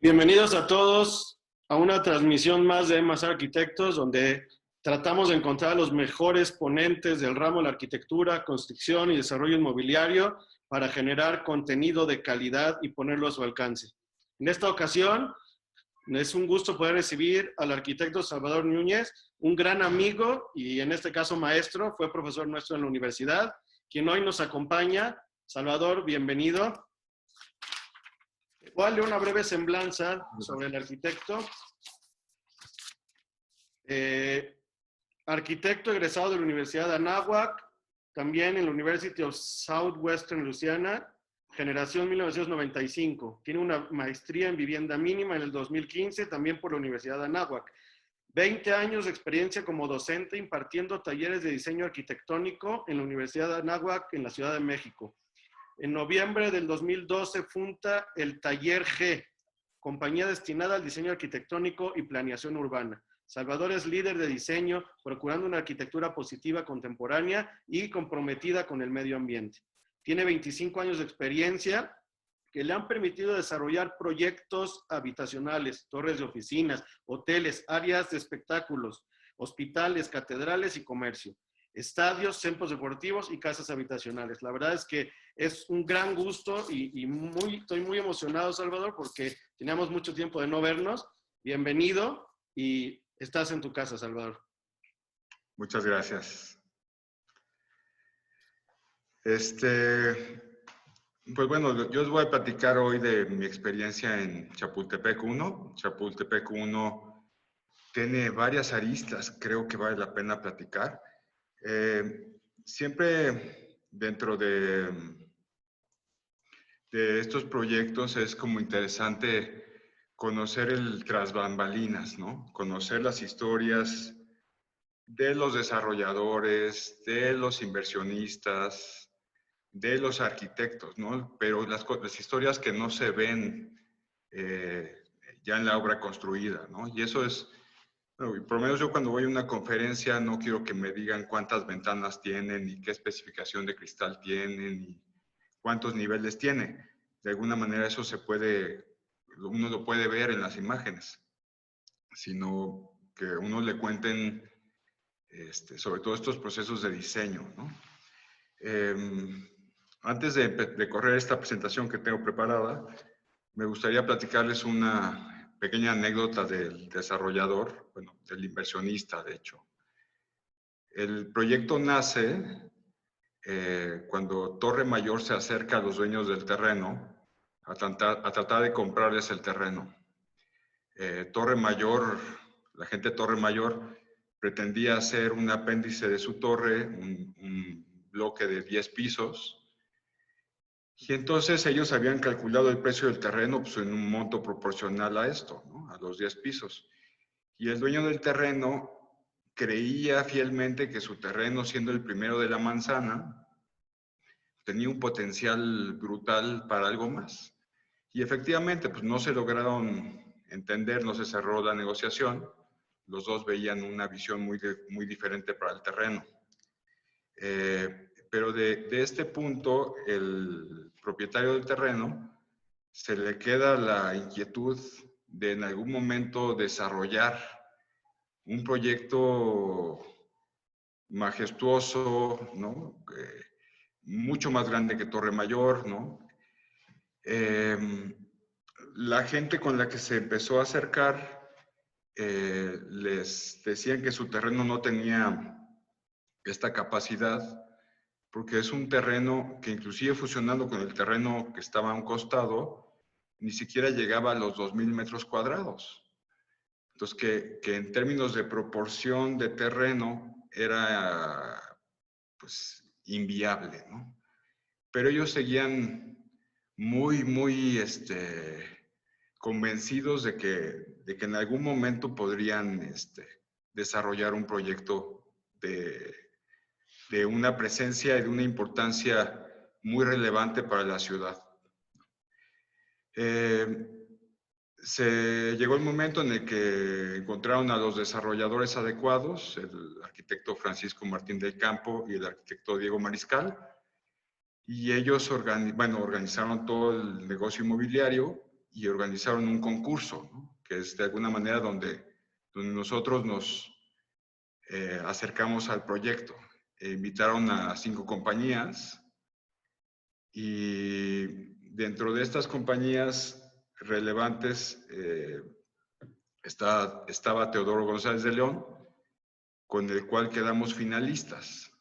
Bienvenidos a todos a una transmisión más de Más Arquitectos, donde tratamos de encontrar a los mejores ponentes del ramo de la arquitectura, construcción y desarrollo inmobiliario para generar contenido de calidad y ponerlo a su alcance. En esta ocasión, es un gusto poder recibir al arquitecto Salvador Núñez, un gran amigo y en este caso maestro, fue profesor nuestro en la universidad, quien hoy nos acompaña. Salvador, bienvenido. Voy a leer una breve semblanza sobre el arquitecto. Arquitecto egresado de la Universidad de Anáhuac, también en la University of Southwestern Louisiana, generación 1995. Tiene una maestría en vivienda mínima en el 2015, también por la Universidad de Anáhuac. 20 años de experiencia como docente impartiendo talleres de diseño arquitectónico en la Universidad de Anáhuac en la Ciudad de México. En noviembre del 2012 funda el Taller G, compañía destinada al diseño arquitectónico y planeación urbana. Salvador es líder de diseño, procurando una arquitectura positiva, contemporánea y comprometida con el medio ambiente. Tiene 25 años de experiencia que le han permitido desarrollar proyectos habitacionales, torres de oficinas, hoteles, áreas de espectáculos, hospitales, catedrales y comercio, estadios, centros deportivos y casas habitacionales. La verdad es que es un gran gusto y estoy muy emocionado, Salvador, porque teníamos mucho tiempo de no vernos. Bienvenido y estás en tu casa, Salvador. Muchas gracias. Pues bueno, yo os voy a platicar hoy de mi experiencia en Chapultepec 1. Chapultepec 1 tiene varias aristas, creo que vale la pena platicar. Siempre dentro de estos proyectos es como interesante conocer el tras bambalinas, ¿no? Conocer las historias de los desarrolladores, de los inversionistas, de los arquitectos, ¿no? Pero las historias que no se ven ya en la obra construida, ¿no? Y eso es, bueno, por lo menos yo cuando voy a una conferencia no quiero que me digan cuántas ventanas tienen, ni qué especificación de cristal tienen, ni cuántos niveles tiene. De alguna manera eso se puede, uno lo puede ver en las imágenes, sino que uno le cuenten sobre todo estos procesos de diseño, ¿no? Antes de correr esta presentación que tengo preparada, me gustaría platicarles una pequeña anécdota del desarrollador, bueno, del inversionista, de hecho. El proyecto nace cuando Torre Mayor se acerca a los dueños del terreno a tratar de comprarles el terreno. Torre Mayor, la gente de Torre Mayor pretendía hacer un apéndice de su torre, un bloque de 10 pisos, y entonces ellos habían calculado el precio del terreno pues, en un monto proporcional a esto, ¿no? A los 10 pisos. Y el dueño del terreno creía fielmente que su terreno, siendo el primero de la manzana, tenía un potencial brutal para algo más. Y efectivamente, pues no se lograron entender, no se cerró la negociación. Los dos veían una visión muy diferente para el terreno. Pero de este punto, el propietario del terreno se le queda la inquietud de en algún momento desarrollar un proyecto majestuoso, ¿no? Mucho más grande que Torre Mayor, ¿no? La gente con la que se empezó a acercar les decían que su terreno no tenía esta capacidad porque es un terreno que inclusive fusionando con el terreno que estaba a un costado, ni siquiera llegaba a los 2,000 metros cuadrados. Entonces, que en términos de proporción de terreno era pues inviable, ¿no? Pero ellos seguían muy convencidos de que en algún momento podrían desarrollar un proyecto de una presencia y de una importancia muy relevante para la ciudad. Se llegó el momento en el que encontraron a los desarrolladores adecuados, el arquitecto Francisco Martín del Campo y el arquitecto Diego Mariscal, y ellos organizaron todo el negocio inmobiliario y organizaron un concurso, ¿no? Que es de alguna manera donde nosotros nos acercamos al proyecto. Invitaron a 5 compañías y dentro de estas compañías relevantes estaba Teodoro González de León, con el cual quedamos finalistas.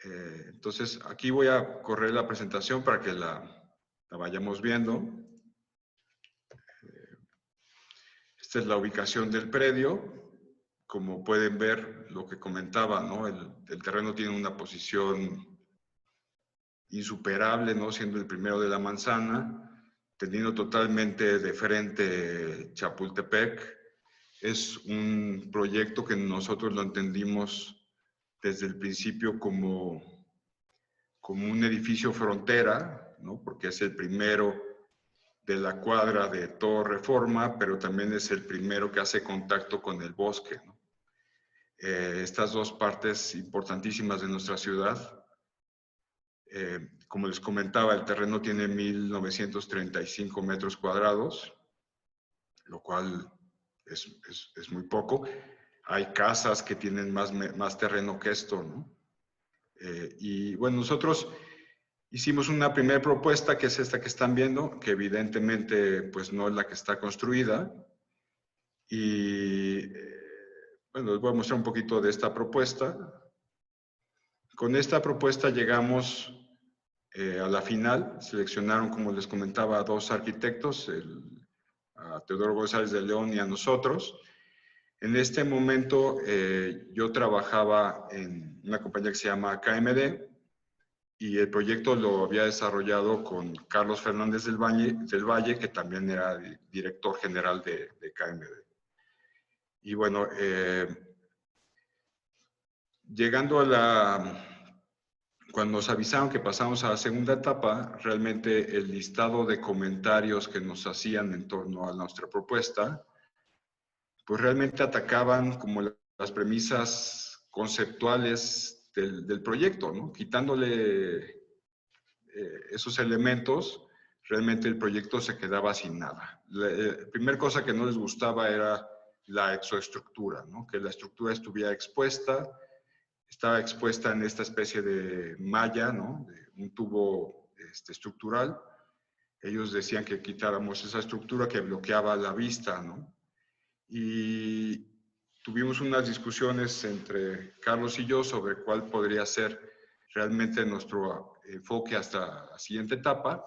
Entonces, aquí voy a correr la presentación para que la vayamos viendo. Esta es la ubicación del predio. Como pueden ver, lo que comentaba, ¿no? El terreno tiene una posición insuperable, ¿no? Siendo el primero de la manzana, teniendo totalmente de frente Chapultepec. Es un proyecto que nosotros lo entendimos desde el principio como un edificio frontera, ¿no? Porque es el primero de la cuadra de todo Reforma, pero también es el primero que hace contacto con el bosque, ¿no? Estas dos partes importantísimas de nuestra ciudad. Como les comentaba, el terreno tiene 1,935 metros cuadrados, lo cual es muy poco. Hay casas que tienen más terreno que esto, ¿no? Y bueno, nosotros hicimos una primera propuesta, que es esta que están viendo, que evidentemente pues no es la que está construida. Y bueno, les voy a mostrar un poquito de esta propuesta. Con esta propuesta llegamos a la final. Seleccionaron, como les comentaba, a 2 arquitectos, a Teodoro González de León y a nosotros. En este momento yo trabajaba en una compañía que se llama KMD y el proyecto lo había desarrollado con Carlos Fernández del Valle, que también era director general de KMD. Y bueno, llegando cuando nos avisaron que pasamos a la segunda etapa, realmente el listado de comentarios que nos hacían en torno a nuestra propuesta, pues realmente atacaban como las premisas conceptuales del proyecto, ¿no? Quitándole esos elementos, realmente el proyecto se quedaba sin nada. La primera cosa que no les gustaba era la exoestructura, ¿no? Que la estructura estuviera expuesta, estaba expuesta en esta especie de malla, ¿no? De un tubo estructural. Ellos decían que quitáramos esa estructura que bloqueaba la vista, ¿no? Y tuvimos unas discusiones entre Carlos y yo sobre cuál podría ser realmente nuestro enfoque hasta la siguiente etapa.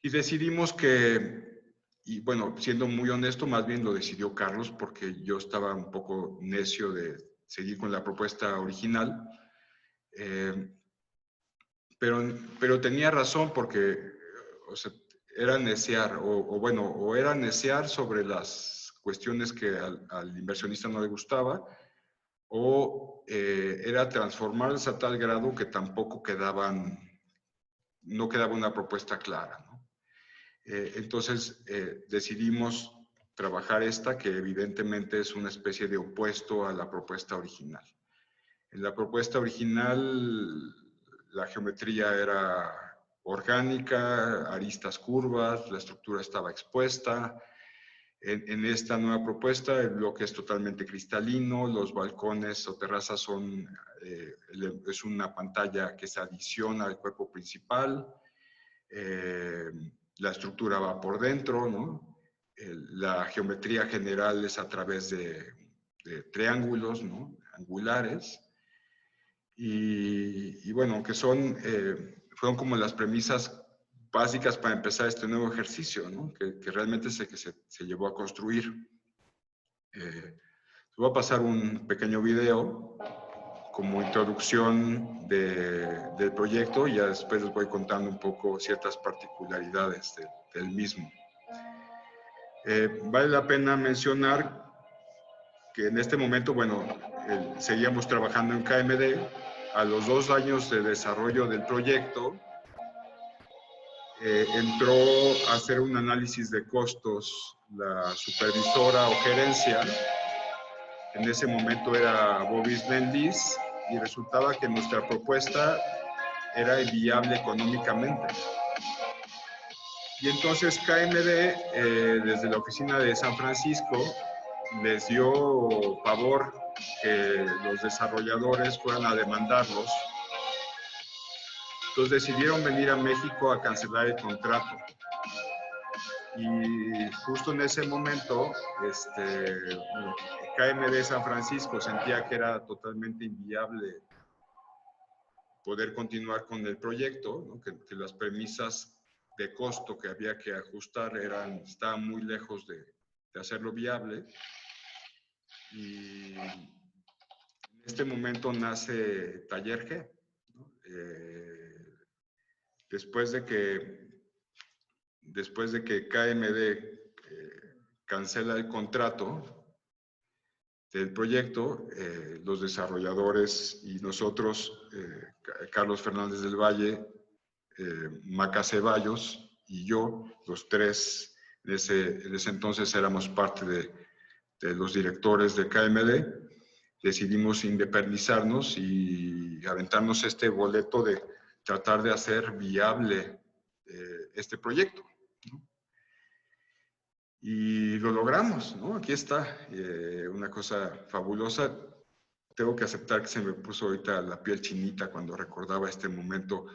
Y decidimos que, y bueno, siendo muy honesto, más bien lo decidió Carlos porque yo estaba un poco necio de seguir con la propuesta original. Pero tenía razón porque, o sea, era neciar, o era neciar sobre las cuestiones que al inversionista no le gustaba, o era transformarlas a tal grado que tampoco no quedaba una propuesta clara, ¿no? Entonces decidimos trabajar esta, que evidentemente es una especie de opuesto a la propuesta original. En la propuesta original la geometría era orgánica, aristas curvas, la estructura estaba expuesta. En esta nueva propuesta el bloque es totalmente cristalino, los balcones o terrazas es una pantalla que se adiciona al cuerpo principal, la estructura va por dentro, ¿no? La geometría general es a través de triángulos, ¿no? Angulares. Y bueno, aunque fueron como las premisas básicas para empezar este nuevo ejercicio, ¿no? Que realmente se llevó a construir. Voy a pasar un pequeño video como introducción del proyecto y ya después les voy contando un poco ciertas particularidades del mismo. Vale la pena mencionar que en este momento, bueno, seguíamos trabajando en KMD. A los 2 años de desarrollo del proyecto, entró a hacer un análisis de costos la supervisora o gerencia. En ese momento era Bovis Bendis y resultaba que nuestra propuesta era inviable económicamente. Y entonces KMD, desde la oficina de San Francisco, les dio pavor que los desarrolladores fueran a demandarlos. Entonces decidieron venir a México a cancelar el contrato. Y justo en ese momento, KMD San Francisco sentía que era totalmente inviable poder continuar con el proyecto, ¿no? que las premisas de costo que había que ajustar estaban muy lejos de hacerlo viable. Y en este momento nace Taller G, ¿no? Después de que KMD cancela el contrato del proyecto, los desarrolladores y nosotros, Carlos Fernández del Valle, Maca Ceballos y yo, los tres en ese entonces éramos parte de los directores de KMD, decidimos independizarnos y aventarnos este boleto de tratar de hacer viable este proyecto, ¿no? Y lo logramos, ¿no? Aquí está, una cosa fabulosa. Tengo que aceptar que se me puso ahorita la piel chinita cuando recordaba este momento,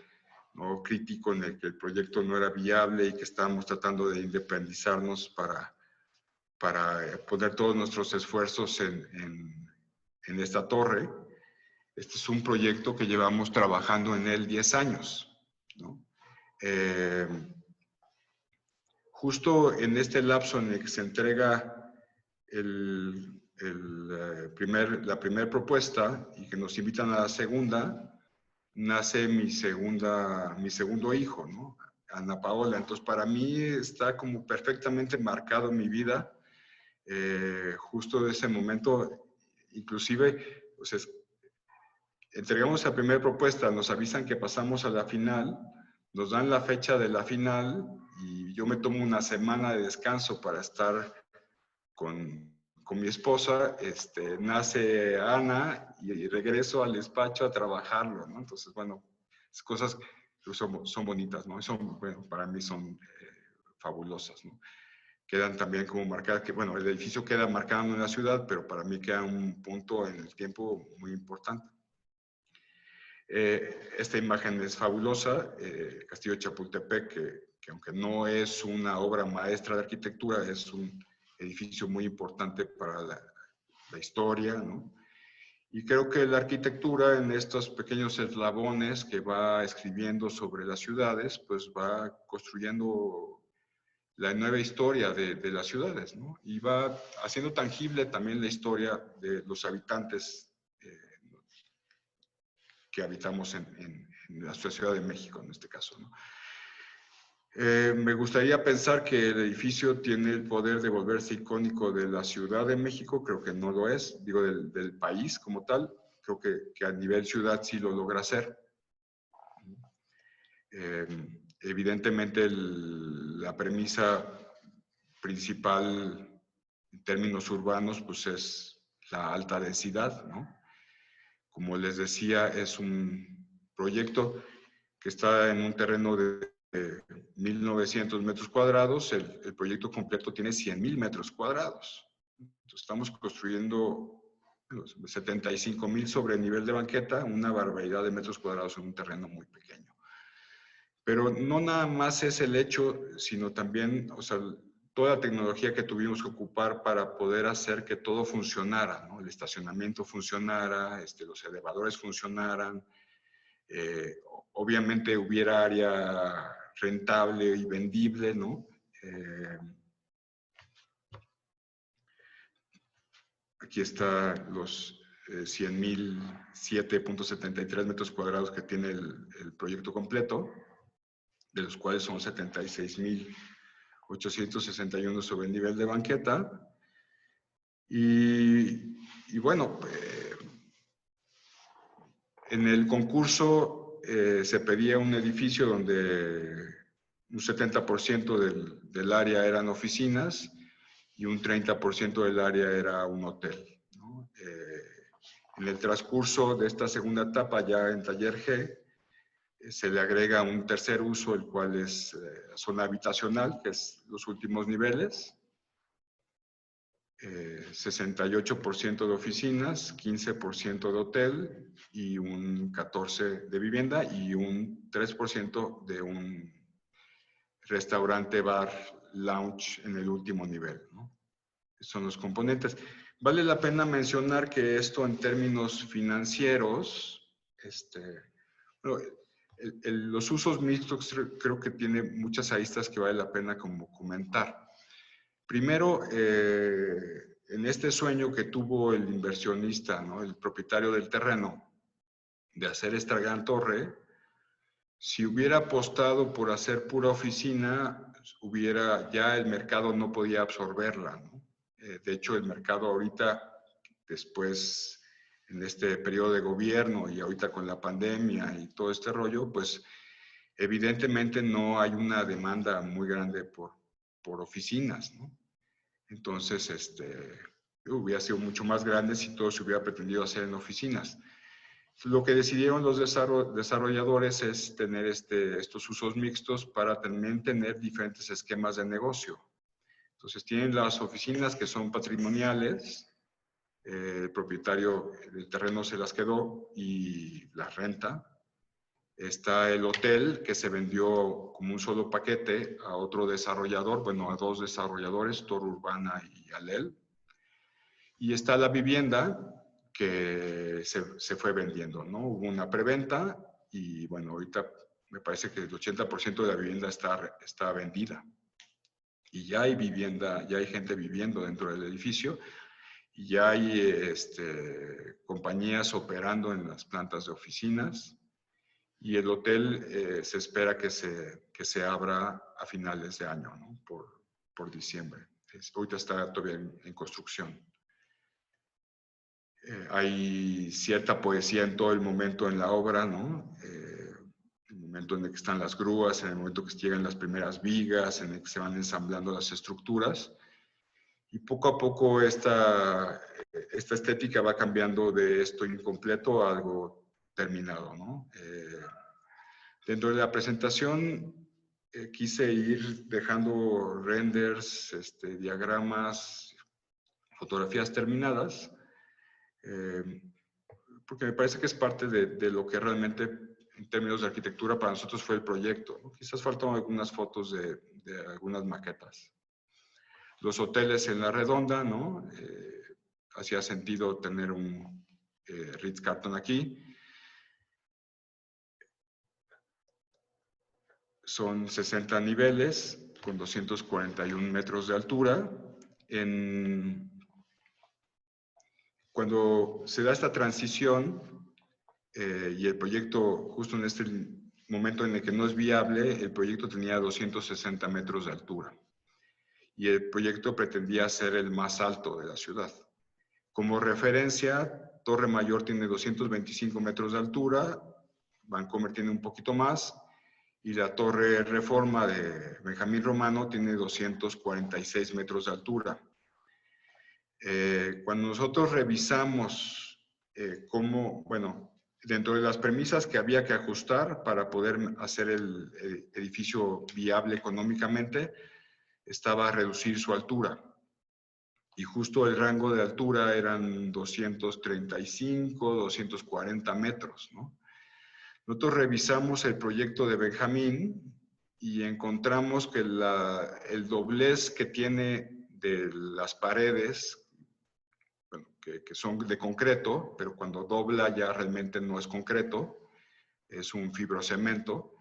¿no?, crítico en el que el proyecto no era viable y que estábamos tratando de independizarnos para poner todos nuestros esfuerzos en esta torre. Este es un proyecto que llevamos trabajando en él 10 años, ¿no? Justo en este lapso en el que se entrega la primera propuesta y que nos invitan a la segunda, nace mi segundo hijo, ¿no? Ana Paola. Entonces, para mí está como perfectamente marcado en mi vida, justo de ese momento. Inclusive, pues entregamos la primera propuesta, nos avisan que pasamos a la final, nos dan la fecha de la final y yo me tomo una semana de descanso para estar con mi esposa. Nace Ana y regreso al despacho a trabajarlo, ¿no? Entonces, bueno, esas cosas son bonitas, ¿no? Bueno, para mí son fabulosas, ¿no? Quedan también como marcadas, que bueno, el edificio queda marcado en la ciudad, pero para mí queda un punto en el tiempo muy importante. Esta imagen es fabulosa, Castillo de Chapultepec, que aunque no es una obra maestra de arquitectura, es un edificio muy importante para la historia, ¿no? Y creo que la arquitectura en estos pequeños eslabones que va escribiendo sobre las ciudades, pues va construyendo la nueva historia de las ciudades, ¿no? Y va haciendo tangible también la historia de los habitantes que habitamos en la Ciudad de México, en este caso, ¿no? Me gustaría pensar que el edificio tiene el poder de volverse icónico de la Ciudad de México. Creo que no lo es, digo, del país como tal. Creo que a nivel ciudad sí lo logra hacer. Evidentemente, la premisa principal en términos urbanos, pues es la alta densidad, ¿no? Como les decía, es un proyecto que está en un terreno de 1.900 metros cuadrados. El proyecto completo tiene 100.000 metros cuadrados. Entonces, estamos construyendo 75.000 sobre nivel de banqueta, una barbaridad de metros cuadrados en un terreno muy pequeño. Pero no nada más es el hecho, sino también, o sea, toda la tecnología que tuvimos que ocupar para poder hacer que todo funcionara, ¿no? El estacionamiento funcionara, los elevadores funcionaran, obviamente hubiera área rentable y vendible, ¿no? Aquí están los 100.007.73 metros cuadrados que tiene el proyecto completo, de los cuales son 76.861 sobre el nivel de banqueta. Y bueno, en el concurso se pedía un edificio donde un 70% del área eran oficinas y un 30% del área era un hotel, ¿no? En el transcurso de esta segunda etapa, ya en Taller G, se le agrega un tercer uso, el cual es zona habitacional, que es los últimos niveles. 68% de oficinas, 15% de hotel y un 14% de vivienda y un 3% de un restaurante, bar, lounge en el último nivel, ¿no? Esos son los componentes. Vale la pena mencionar que esto en términos financieros, bueno, los usos mixtos creo que tiene muchas aristas que vale la pena como comentar. Primero, en este sueño que tuvo el inversionista, ¿no?, el propietario del terreno, de hacer esta gran torre, si hubiera apostado por hacer pura oficina, ya el mercado no podía absorberla, ¿no? De hecho, el mercado ahorita, después, en este periodo de gobierno y ahorita con la pandemia y todo este rollo, pues evidentemente no hay una demanda muy grande por oficinas, ¿no? Entonces, hubiera sido mucho más grande si todo se hubiera pretendido hacer en oficinas. Lo que decidieron los desarrolladores es tener estos usos mixtos para también tener diferentes esquemas de negocio. Entonces, tienen las oficinas que son patrimoniales, el propietario del terreno se las quedó y las renta. Está el hotel, que se vendió como un solo paquete a otro desarrollador, bueno, a dos desarrolladores, Torre Urbana y Alel. Y está la vivienda, que se fue vendiendo, ¿no? Hubo una preventa y, bueno, ahorita me parece que el 80% de la vivienda está vendida. Y ya hay vivienda, ya hay gente viviendo dentro del edificio y ya hay compañías operando en las plantas de oficinas. Y el hotel se espera que se abra a finales de año, ¿no? Por diciembre. Ahorita está todavía en construcción. Hay cierta poesía en todo el momento en la obra, ¿no? El momento en el que están las grúas, en el momento que llegan las primeras vigas, en el que se van ensamblando las estructuras. Y poco a poco esta estética va cambiando de esto incompleto a algo terminado, ¿no? Dentro de la presentación quise ir dejando renders, diagramas, fotografías terminadas, porque me parece que es parte de lo que realmente, en términos de arquitectura, para nosotros fue el proyecto, ¿no? Quizás faltan algunas fotos de algunas maquetas. Los hoteles en la redonda, ¿no? Hacía sentido tener un Ritz-Carlton aquí. Son 60 niveles con 241 metros de altura. Cuando se da esta transición y el proyecto, justo en este momento en el que no es viable, el proyecto tenía 260 metros de altura. Y el proyecto pretendía ser el más alto de la ciudad. Como referencia, Torre Mayor tiene 225 metros de altura, Vancomer tiene un poquito más, y la Torre Reforma de Benjamín Romano tiene 246 metros de altura. Cuando nosotros revisamos dentro de las premisas que había que ajustar para poder hacer el edificio viable económicamente, estaba reducir su altura. Y justo el rango de altura eran 235, 240 metros, ¿no? Nosotros revisamos el proyecto de Benjamín y encontramos que el doblez que tiene de las paredes, bueno, que son de concreto, pero cuando dobla ya realmente no es concreto, es un fibrocemento,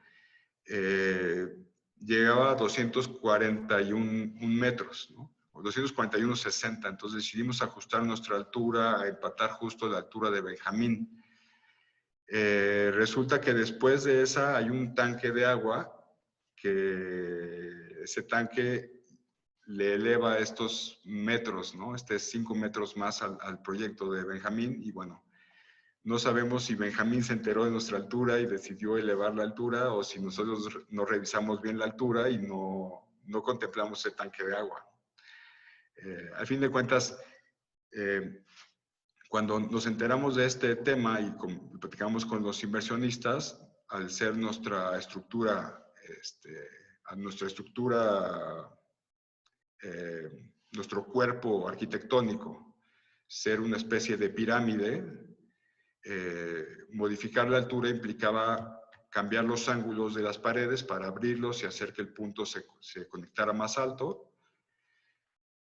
llegaba a 241 metros, ¿no? O 241,60. Entonces decidimos ajustar nuestra altura, a empatar justo la altura de Benjamín. Resulta que después de esa hay un tanque de agua, que ese tanque le eleva estos metros, ¿no? 5 metros más al proyecto de Benjamín. Y bueno, no sabemos si Benjamín se enteró de nuestra altura y decidió elevar la altura, o si nosotros no revisamos bien la altura y no contemplamos ese tanque de agua. Al fin de cuentas, cuando nos enteramos de este tema y platicamos con los inversionistas, al ser nuestra estructura, nuestro cuerpo arquitectónico, ser una especie de pirámide, modificar la altura implicaba cambiar los ángulos de las paredes para abrirlos y hacer que el punto se conectara más alto,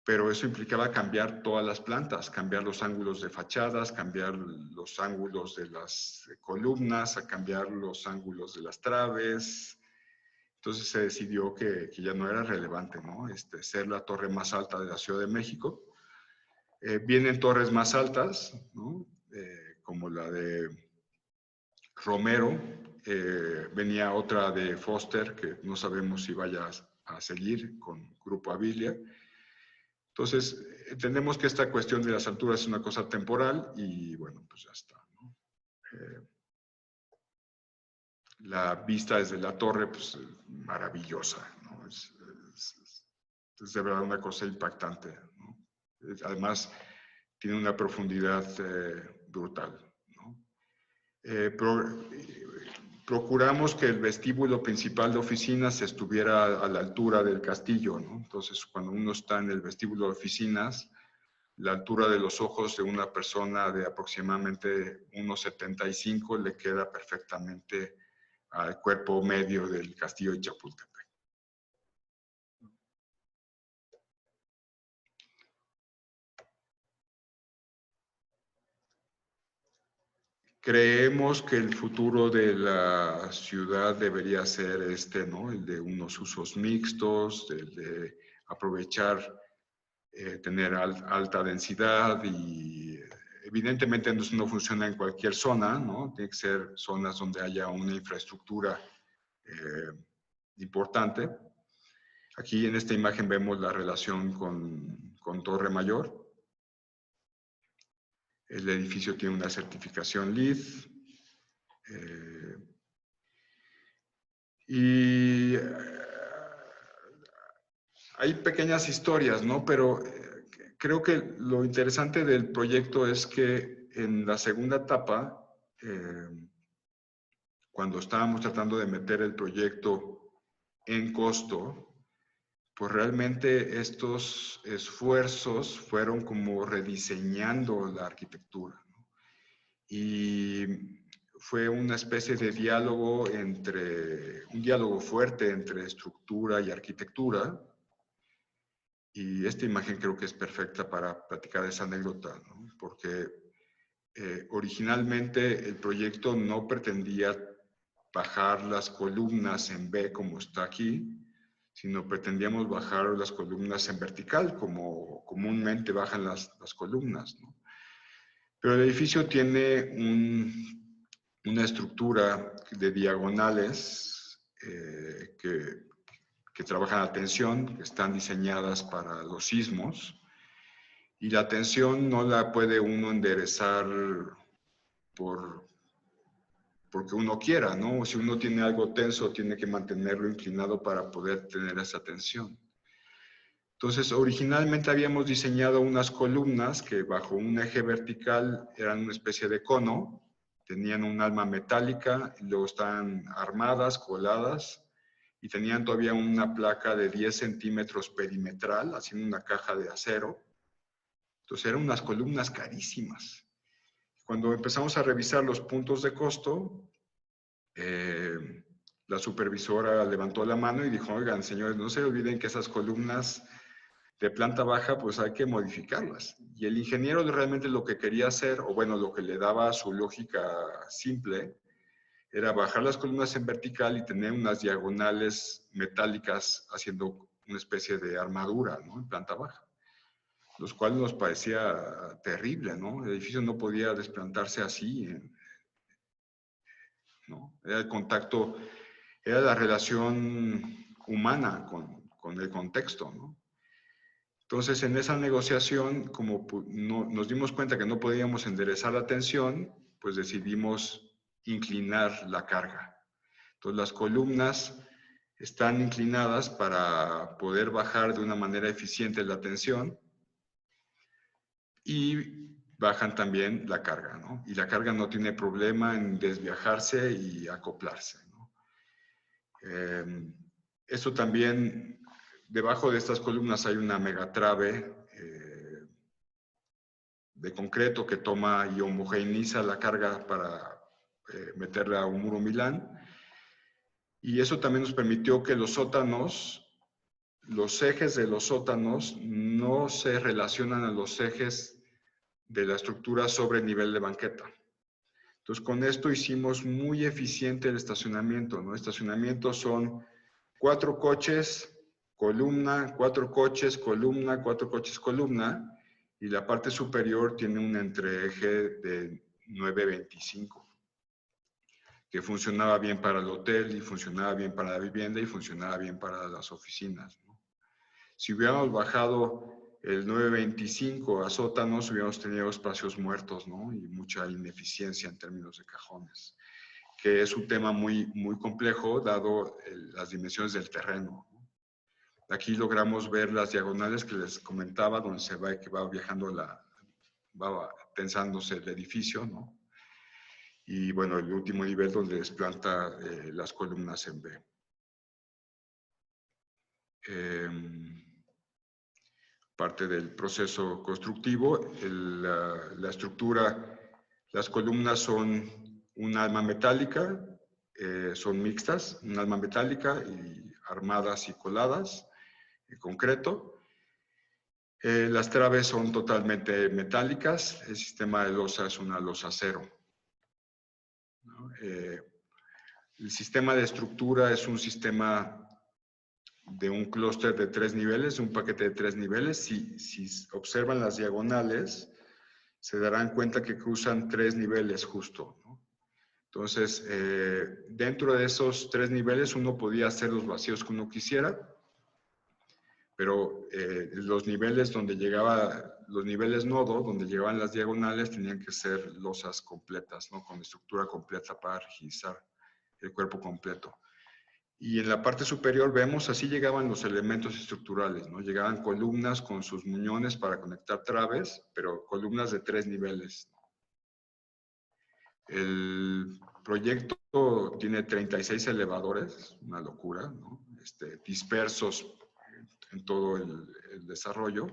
pero eso implicaba cambiar todas las plantas, cambiar los ángulos de fachadas, cambiar los ángulos de las columnas, a cambiar los ángulos de las traves. Entonces se decidió que ya no era relevante, ¿no? Ser la torre más alta de la Ciudad de México. Vienen torres más altas, ¿no? Como la de Romero, venía otra de Foster, que no sabemos si vaya a seguir con Grupo Abilia. Entonces, entendemos que esta cuestión de las alturas es una cosa temporal y bueno, pues ya está, ¿no? La vista desde la torre, pues maravillosa, ¿no? Es de verdad una cosa impactante, ¿no? Además, tiene una profundidad brutal, ¿no? Procuramos que el vestíbulo principal de oficinas estuviera a la altura del castillo, ¿no? Entonces, cuando uno está en el vestíbulo de oficinas, la altura de los ojos de una persona de aproximadamente 1,75 le queda perfectamente al cuerpo medio del castillo de Chapultepec. Creemos que el futuro de la ciudad debería ser ¿no? El de unos usos mixtos, el de aprovechar, tener alta densidad y evidentemente no funciona en cualquier zona, ¿no? Tiene que ser zonas donde haya una infraestructura importante. Aquí en esta imagen vemos la relación con Torre Mayor. El edificio tiene una certificación LEED. Y hay pequeñas historias, ¿no? Pero creo que lo interesante del proyecto es que en la segunda etapa, cuando estábamos tratando de meter el proyecto en costo, pues realmente estos esfuerzos fueron como rediseñando la arquitectura, ¿no? Y fue una especie de diálogo un diálogo fuerte entre estructura y arquitectura. Y esta imagen creo que es perfecta para platicar esa anécdota, ¿no? Porque originalmente el proyecto no pretendía bajar las columnas en B como está aquí, sino pretendíamos bajar las columnas en vertical, como comúnmente bajan las columnas, ¿no? Pero el edificio tiene una estructura de diagonales que trabajan a tensión, que están diseñadas para los sismos, y la tensión no la puede uno enderezar porque uno quiera, ¿no? Si uno tiene algo tenso, tiene que mantenerlo inclinado para poder tener esa tensión. Entonces, originalmente habíamos diseñado unas columnas que bajo un eje vertical eran una especie de cono, tenían un alma metálica, y luego estaban armadas, coladas, y tenían todavía una placa de 10 centímetros perimetral, haciendo una caja de acero. Entonces, eran unas columnas carísimas. Cuando empezamos a revisar los puntos de costo, la supervisora levantó la mano y dijo, oigan, señores, no se olviden que esas columnas de planta baja, pues hay que modificarlas. Y el ingeniero realmente lo que quería hacer, o bueno, lo que le daba su lógica simple, era bajar las columnas en vertical y tener unas diagonales metálicas haciendo una especie de armadura, ¿no? En planta baja. Los cuales nos parecía terrible, ¿no? El edificio no podía desplantarse así, ¿no? Era el contacto, era la relación humana con el contexto, ¿no? Entonces, en esa negociación, como nos dimos cuenta que no podíamos enderezar la tensión, pues decidimos inclinar la carga. Entonces, las columnas están inclinadas para poder bajar de una manera eficiente la tensión y bajan también la carga, ¿no? Y la carga no tiene problema en desviajarse y acoplarse, ¿no? Eso también, debajo de estas columnas hay una megatrave de concreto que toma y homogeneiza la carga para meterla a un muro Milán. Y eso también nos permitió que los sótanos, los ejes de los sótanos no se relacionan a los ejes de la estructura sobre el nivel de banqueta. Entonces, con esto hicimos muy eficiente el estacionamiento, ¿no? Estacionamiento son 4 coches, columna, 4 coches, columna, 4 coches, columna, y la parte superior tiene un entreeje de 9.25, que funcionaba bien para el hotel, y funcionaba bien para la vivienda, y funcionaba bien para las oficinas, ¿no? Si hubiéramos bajado el 9.25 a sótanos, hubiéramos tenido espacios muertos, ¿no? Y mucha ineficiencia en términos de cajones, que es un tema muy, muy complejo dado las dimensiones del terreno, ¿no? Aquí logramos ver las diagonales que les comentaba, donde se ve que va viajando va tensándose el edificio, ¿no? Y bueno, el último nivel donde desplanta las columnas en B. Parte del proceso constructivo, la estructura, las columnas son un alma metálica, son mixtas, un alma metálica y armadas y coladas en concreto. Las traves son totalmente metálicas, el sistema de losa es una losa acero, ¿no? El sistema de estructura es un sistema de un clúster de 3 niveles, un paquete de 3 niveles. Si observan las diagonales, se darán cuenta que cruzan 3 niveles justo, ¿no? Entonces, dentro de esos 3 niveles uno podía hacer los vacíos que uno quisiera, pero los niveles donde llegaba, los niveles nodo, donde llegaban las diagonales, tenían que ser losas completas, ¿no? Con estructura completa para rigidizar el cuerpo completo. Y en la parte superior vemos, así llegaban los elementos estructurales, ¿no? Llegaban columnas con sus muñones para conectar traves, pero columnas de 3 niveles. El proyecto tiene 36 elevadores, una locura, ¿no? Dispersos en todo el desarrollo.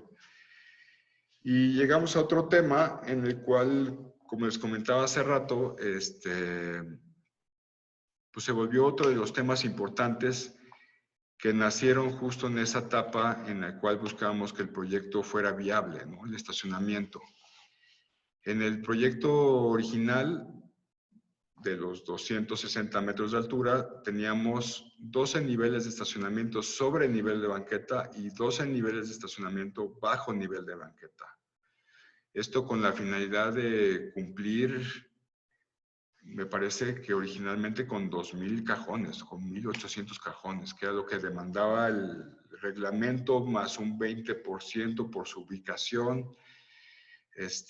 Y llegamos a otro tema en el cual, como les comentaba hace rato, pues se volvió otro de los temas importantes que nacieron justo en esa etapa en la cual buscábamos que el proyecto fuera viable, ¿no? El estacionamiento. En el proyecto original, de los 260 metros de altura, teníamos 12 niveles de estacionamiento sobre el nivel de banqueta y 12 niveles de estacionamiento bajo nivel de banqueta. Esto con la finalidad de cumplir, me parece que originalmente con 2.000 cajones, con 1.800 cajones, que era lo que demandaba el reglamento, más un 20% por su ubicación.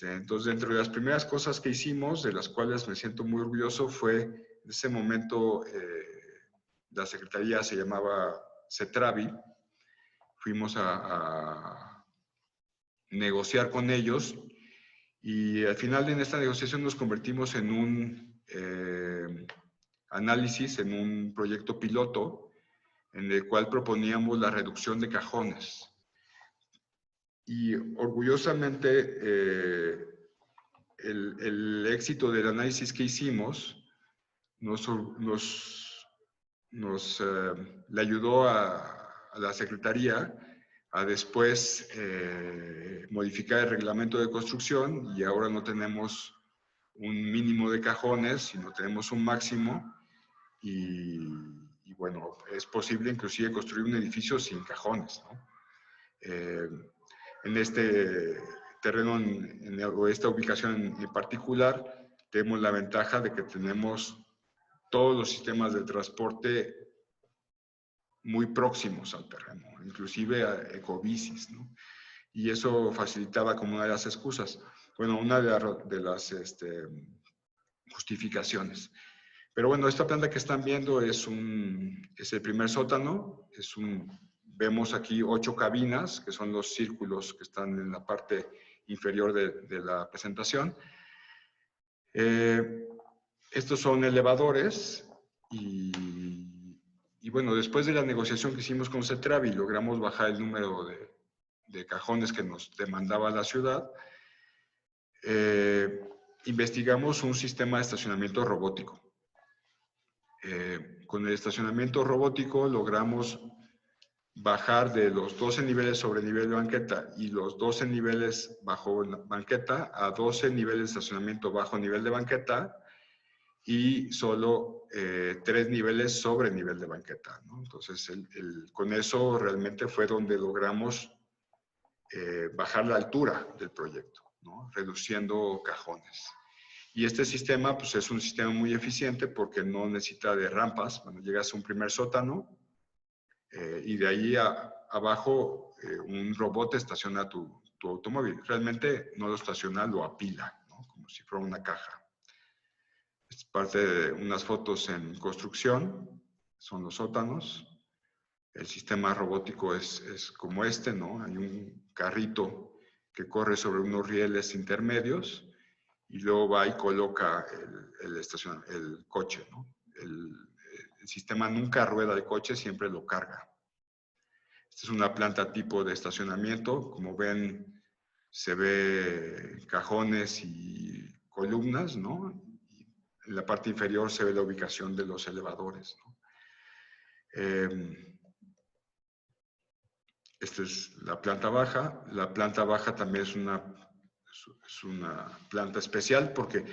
Entonces, dentro de las primeras cosas que hicimos, de las cuales me siento muy orgulloso, fue en ese momento la secretaría se llamaba CETRAVI. Fuimos a negociar con ellos y al final en esta negociación nos convertimos en un análisis, en un proyecto piloto en el cual proponíamos la reducción de cajones. Y orgullosamente el éxito del análisis que hicimos le ayudó a la Secretaría a después modificar el reglamento de construcción y ahora no tenemos un mínimo de cajones, sino tenemos un máximo y bueno, es posible inclusive construir un edificio sin cajones, ¿no? En este terreno o esta ubicación en particular, tenemos la ventaja de que tenemos todos los sistemas de transporte muy próximos al terreno, inclusive a ecobicis, ¿no? Y eso facilitaba como una de las excusas, bueno, una de las justificaciones. Pero bueno, esta planta que están viendo es el primer sótano, vemos aquí 8 cabinas, que son los círculos que están en la parte inferior de la presentación. Estos son elevadores y bueno, después de la negociación que hicimos con CETRAVI, logramos bajar el número de cajones que nos demandaba la ciudad. Investigamos un sistema de estacionamiento robótico. Con el estacionamiento robótico logramos bajar de los 12 niveles sobre nivel de banqueta y los 12 niveles bajo banqueta a 12 niveles de estacionamiento bajo nivel de banqueta y solo 3 niveles sobre nivel de banqueta, ¿no? Entonces, con eso realmente fue donde logramos bajar la altura del proyecto, ¿no? Reduciendo cajones. Y este sistema, pues, es un sistema muy eficiente porque no necesita de rampas. Bueno, llegas a un primer sótano y de ahí abajo un robot estaciona tu automóvil. Realmente no lo estaciona, lo apila, ¿no? Como si fuera una caja. Es parte de unas fotos en construcción, son los sótanos. El sistema robótico es como este, ¿no? Hay un carrito que corre sobre unos rieles intermedios y luego va y coloca el coche, ¿no? El sistema nunca rueda el coche, siempre lo carga. Esta es una planta tipo de estacionamiento. Como ven, se ve cajones y columnas, ¿no? Y en la parte inferior se ve la ubicación de los elevadores, ¿no? Esta es la planta baja. La planta baja también es una planta especial porque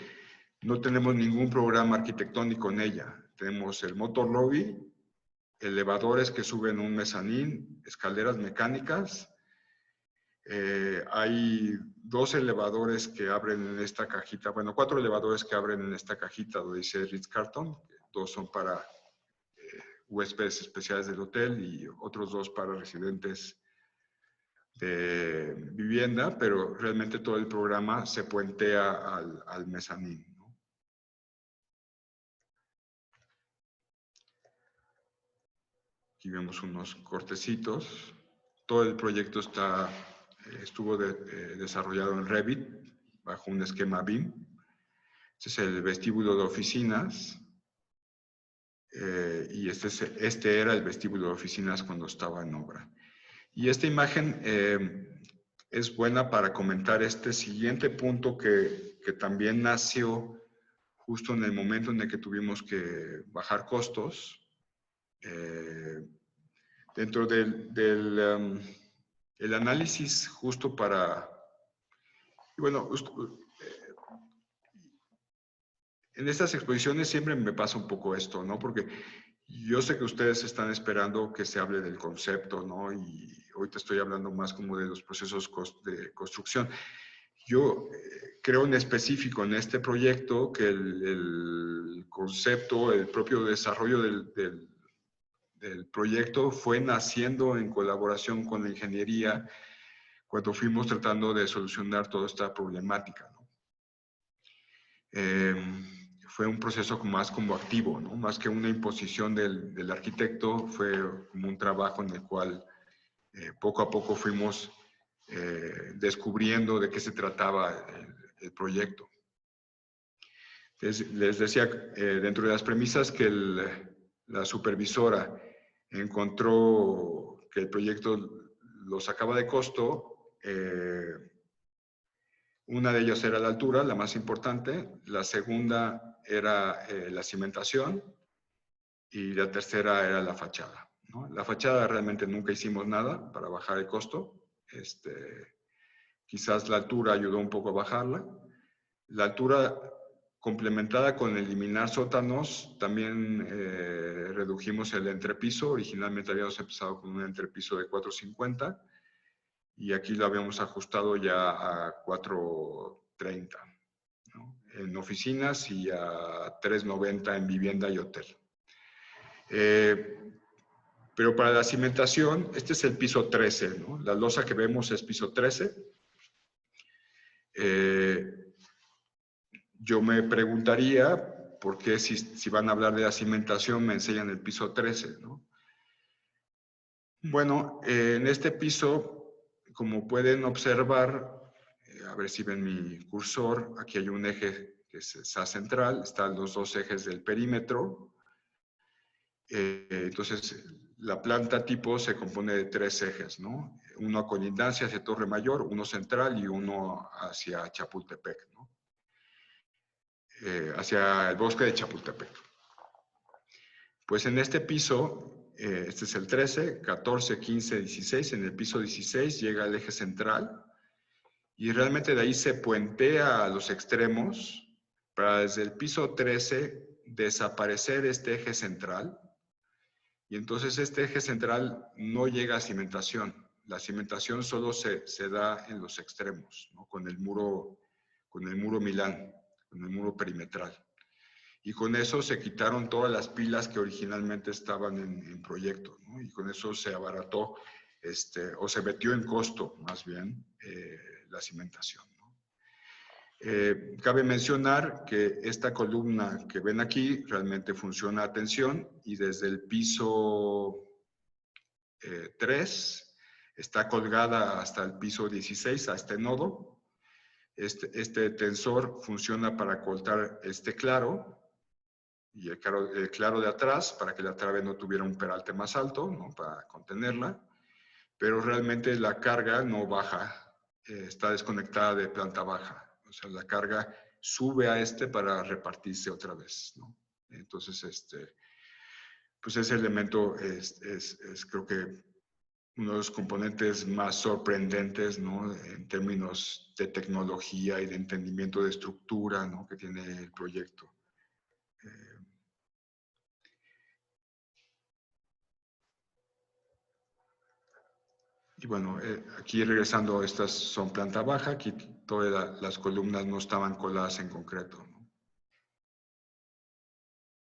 no tenemos ningún programa arquitectónico en ella. Tenemos el motor lobby, elevadores que suben un mezanín, escaleras mecánicas. Hay 2 elevadores que abren en esta cajita, bueno, 4 elevadores que abren en esta cajita donde dice Ritz-Carlton. 2 son para huéspedes especiales del hotel y otros 2 para residentes de vivienda, pero realmente todo el programa se puentea al mezanín, ¿no? Aquí vemos unos cortecitos. Todo el proyecto estuvo desarrollado en Revit bajo un esquema BIM. Este es el vestíbulo de oficinas. Y este era el vestíbulo de oficinas cuando estaba en obra. Y esta imagen es buena para comentar este siguiente punto que también nació justo en el momento en el que tuvimos que bajar costos. Dentro del el análisis justo para... Y bueno, en estas exposiciones siempre me pasa un poco esto, ¿no? Porque yo sé que ustedes están esperando que se hable del concepto, ¿no? Y ahorita estoy hablando más como de los procesos de construcción. Yo creo en específico en este proyecto que el concepto, el propio desarrollo del proyecto fue naciendo en colaboración con la ingeniería cuando fuimos tratando de solucionar toda esta problemática, ¿no? Fue un proceso más como activo, ¿no? Más que una imposición del arquitecto, fue como un trabajo en el cual poco a poco fuimos descubriendo de qué se trataba el proyecto. Entonces, les decía, dentro de las premisas que la supervisora encontró que el proyecto lo sacaba de costo, una de ellas era la altura, la más importante. La segunda era la cimentación. Y la tercera era la fachada, ¿no? La fachada realmente nunca hicimos nada para bajar el costo. Quizás la altura ayudó un poco a bajarla. La altura complementada con eliminar sótanos, también redujimos el entrepiso. Originalmente habíamos empezado con un entrepiso de 4.50 y aquí lo habíamos ajustado ya a 4.30, ¿no? En oficinas y a 3.90 en vivienda y hotel. Pero para la cimentación, este es el piso 13, ¿no? La losa que vemos es piso 13. Yo me preguntaría por qué si van a hablar de la cimentación me enseñan el piso 13, ¿no? Bueno, en este piso, como pueden observar, a ver si ven mi cursor, aquí hay un eje que es esa central, están los dos ejes del perímetro. Entonces, la planta tipo se compone de tres ejes, ¿no? Uno a colindancia hacia Torre Mayor, uno central y uno hacia Chapultepec, ¿no? Hacia el bosque de Chapultepec. Pues en este piso, este es el 13, 14, 15, 16, en el piso 16 llega el eje central y realmente de ahí se puentea a los extremos para desde el piso 13 desaparecer este eje central. Y entonces este eje central no llega a cimentación. La cimentación solo se da en los extremos, ¿no? Con el muro Milán, con el muro perimetral. Y con eso se quitaron todas las pilas que originalmente estaban en proyecto, ¿no? Y con eso se abarató, o se metió en costo, más bien, la cimentación, ¿no? Cabe mencionar que esta columna que ven aquí realmente funciona a tensión y desde el piso 3 está colgada hasta el piso 16, a este nodo. Este tensor funciona para cortar este claro y el claro de atrás para que la trave no tuviera un peralte más alto, ¿no? Para contenerla, pero realmente la carga no baja, está desconectada de planta baja, o sea, la carga sube a para repartirse otra vez, ¿no? Entonces, pues ese elemento es creo que uno de los componentes más sorprendentes, ¿no? En términos de tecnología y de entendimiento de estructura, ¿no? Que tiene el proyecto. Y bueno, aquí regresando, estas son planta baja, aquí todas las columnas no estaban coladas en concreto, ¿no?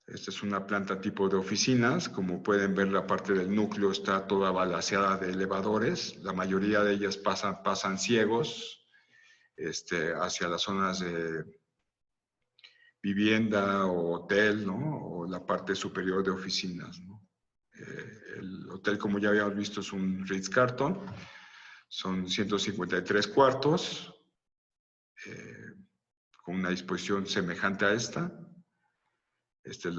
Esta es una planta tipo de oficinas, como pueden ver la parte del núcleo está toda balaceada de elevadores, la mayoría de ellas pasan ciegos hacia las zonas de vivienda o hotel, ¿no? O la parte superior de oficinas, ¿no? El hotel, como ya habíamos visto, es un Ritz-Carlton. Son 153 cuartos, con una disposición semejante a esta. Este es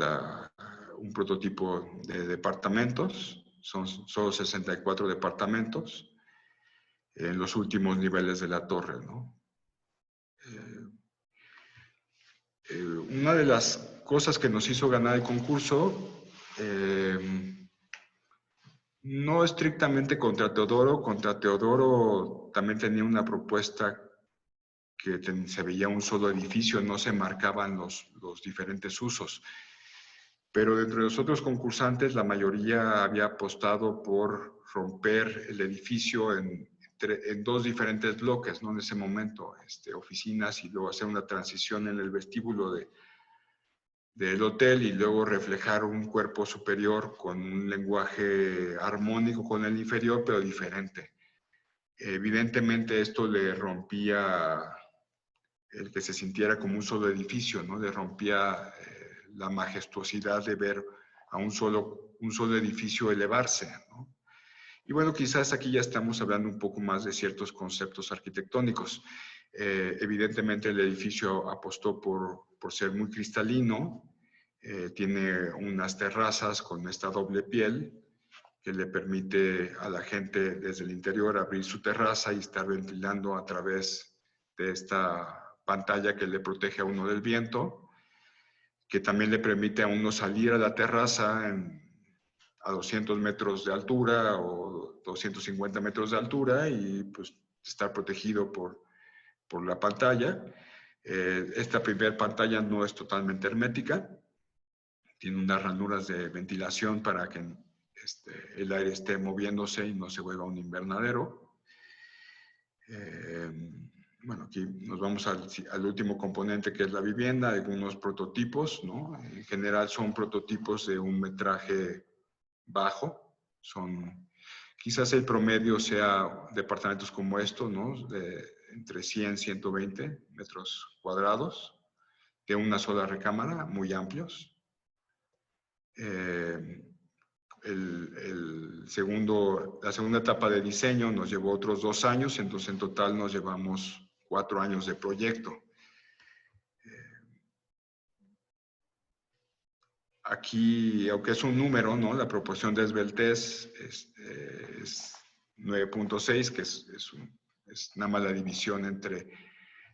un prototipo de departamentos. Son solo 64 departamentos en los últimos niveles de la torre, ¿no? Una de las cosas que nos hizo ganar el concurso, no estrictamente contra Teodoro también tenía una propuesta que se veía un solo edificio, no se marcaban los diferentes usos. Pero entre los otros concursantes, la mayoría había apostado por romper el edificio en dos diferentes bloques, ¿no? En ese momento, oficinas y luego hacer una transición en el vestíbulo del hotel y luego reflejar un cuerpo superior con un lenguaje armónico con el inferior, pero diferente. Evidentemente esto le rompía el que se sintiera como un solo edificio, ¿no? Le rompía la majestuosidad de ver a un solo edificio elevarse, ¿no? Y bueno, quizás aquí ya estamos hablando un poco más de ciertos conceptos arquitectónicos. Evidentemente el edificio apostó por ser muy cristalino, tiene unas terrazas con esta doble piel que le permite a la gente desde el interior abrir su terraza y estar ventilando a través de esta pantalla que le protege a uno del viento, que también le permite a uno salir a la terraza a 200 metros de altura o 250 metros de altura y pues estar protegido por la pantalla. Esta primera pantalla no es totalmente hermética, tiene unas ranuras de ventilación para que el aire esté moviéndose y no se vuelva un invernadero. Bueno, aquí nos vamos al último componente, que es la vivienda, algunos prototipos, ¿no? En general son prototipos de un metraje bajo, quizás el promedio sea departamentos como estos, ¿no? Entre 100 y 120 metros cuadrados, de una sola recámara, muy amplios. La segunda etapa de diseño nos llevó otros 2 años, entonces en total nos llevamos 4 años de proyecto. Aquí, aunque es un número, ¿no? La proporción de esbeltez es 9.6, que es nada más la división entre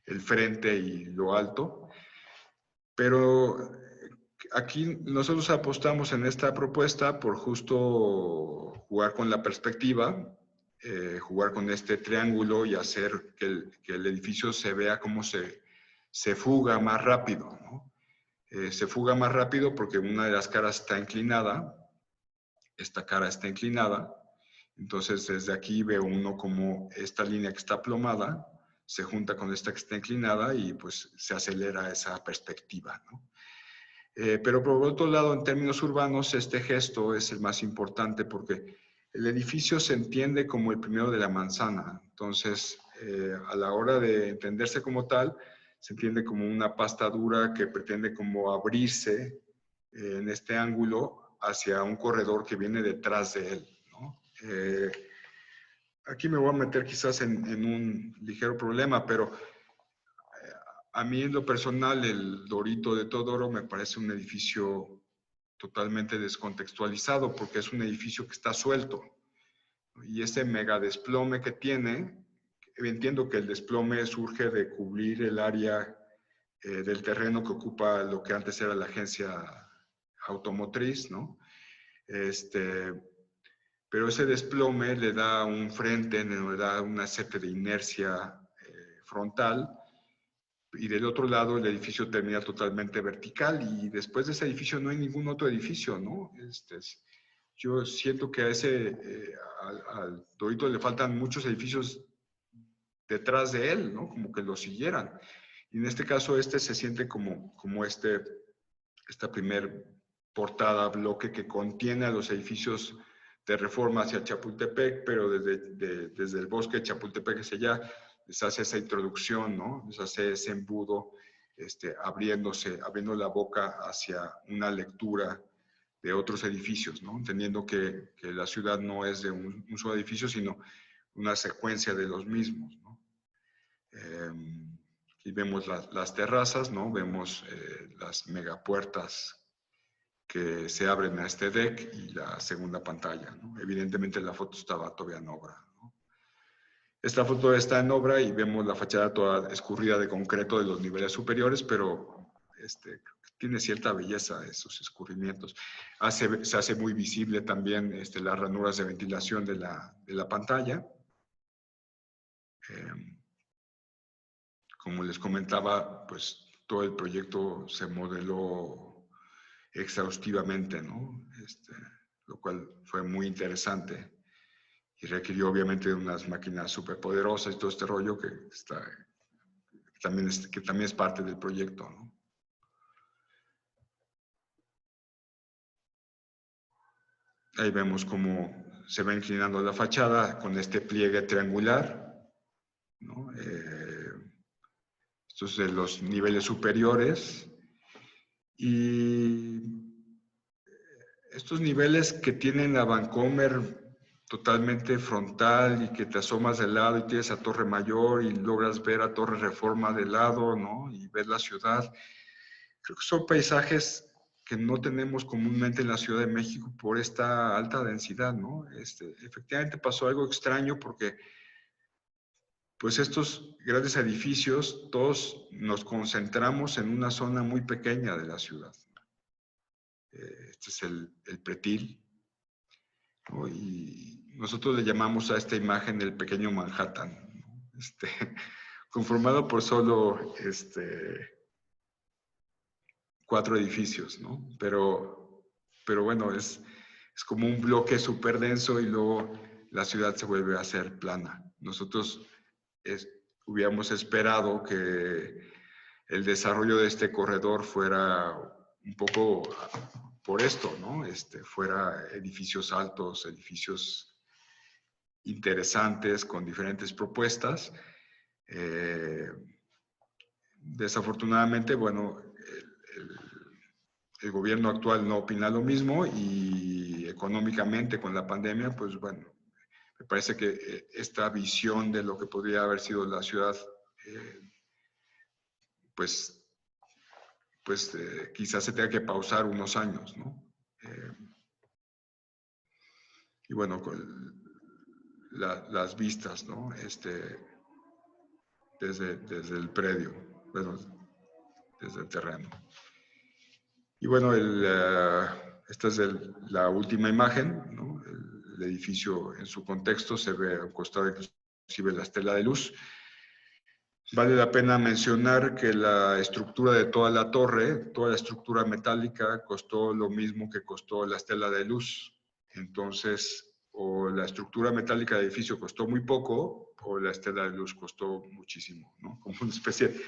el frente y lo alto. Pero aquí nosotros apostamos en esta propuesta por justo jugar con la perspectiva, jugar con este triángulo y hacer que el edificio se vea como se fuga más rápido, ¿no? Se fuga más rápido porque una de las caras está inclinada, esta cara está inclinada, entonces desde aquí ve uno como esta línea que está plomada se junta con esta que está inclinada y pues se acelera esa perspectiva, ¿no? Pero por otro lado, en términos urbanos, este gesto es el más importante porque el edificio se entiende como el primero de la manzana. Entonces, a la hora de entenderse como tal, se entiende como una pasta dura que pretende como abrirse en este ángulo hacia un corredor que viene detrás de él, ¿no? Aquí me voy a meter quizás en un ligero problema, pero a mí en lo personal el Dorito de Todoro me parece un edificio totalmente descontextualizado porque es un edificio que está suelto. Y ese mega desplome que tiene, entiendo que el desplome surge de cubrir el área del terreno que ocupa lo que antes era la agencia automotriz, ¿no? Pero ese desplome le da un frente, le da una serie de inercia frontal, y del otro lado el edificio termina totalmente vertical, y después de ese edificio no hay ningún otro edificio, ¿no? Yo siento que a al Dorito le faltan muchos edificios detrás de él, ¿no? Como que lo siguieran. Y en este caso se siente como esta primer portada, bloque que contiene a los edificios de Reforma hacia Chapultepec, pero desde el bosque de Chapultepec hacia allá, les hace esa introducción, ¿no? Les hace ese embudo, abriendo la boca hacia una lectura de otros edificios, ¿no? Entendiendo que la ciudad no es de un solo edificio, sino una secuencia de los mismos, ¿no? Aquí vemos las terrazas, ¿no? Vemos las megapuertas que se abren a este deck y la segunda pantalla, ¿no? Evidentemente la foto estaba todavía en obra, ¿no? Esta foto está en obra y vemos la fachada toda escurrida de concreto de los niveles superiores, pero tiene cierta belleza esos escurrimientos. Se hace muy visible también las ranuras de ventilación de la pantalla. Como les comentaba, pues todo el proyecto se modeló exhaustivamente, ¿no? Lo cual fue muy interesante y requirió obviamente de unas máquinas súper poderosas y todo este rollo que también es parte del proyecto, ¿no? Ahí vemos cómo se va inclinando la fachada con este pliegue triangular, ¿no? Estos de los niveles superiores. Y estos niveles que tienen la Vancomer totalmente frontal y que te asomas de lado y tienes a Torre Mayor y logras ver a Torre Reforma de lado, ¿no? Y ver la ciudad. Creo que son paisajes que no tenemos comúnmente en la Ciudad de México por esta alta densidad, ¿no? Efectivamente pasó algo extraño porque pues estos grandes edificios, todos nos concentramos en una zona muy pequeña de la ciudad. Este es el pretil, ¿no? Y nosotros le llamamos a esta imagen el pequeño Manhattan, ¿no? Conformado por solo 4 edificios, ¿no? Pero bueno, es como un bloque súper denso y luego la ciudad se vuelve a hacer plana. Nosotros hubiéramos esperado que el desarrollo de este corredor fuera un poco por esto, ¿no? Fuera edificios altos, edificios interesantes con diferentes propuestas. Desafortunadamente, bueno, el gobierno actual no opina lo mismo y económicamente con la pandemia, pues bueno, me parece que esta visión de lo que podría haber sido la ciudad pues quizás se tenga que pausar unos años, ¿no? Y bueno, las vistas, ¿no? Desde el predio, bueno, desde el terreno. Y bueno, esta es la última imagen, ¿no? El edificio en su contexto se ve a un costado inclusive la estela de luz. Vale la pena mencionar que la estructura de toda la torre, toda la estructura metálica, costó lo mismo que costó la estela de luz. Entonces, o la estructura metálica del edificio costó muy poco, o la estela de luz costó muchísimo, ¿no? Como una especie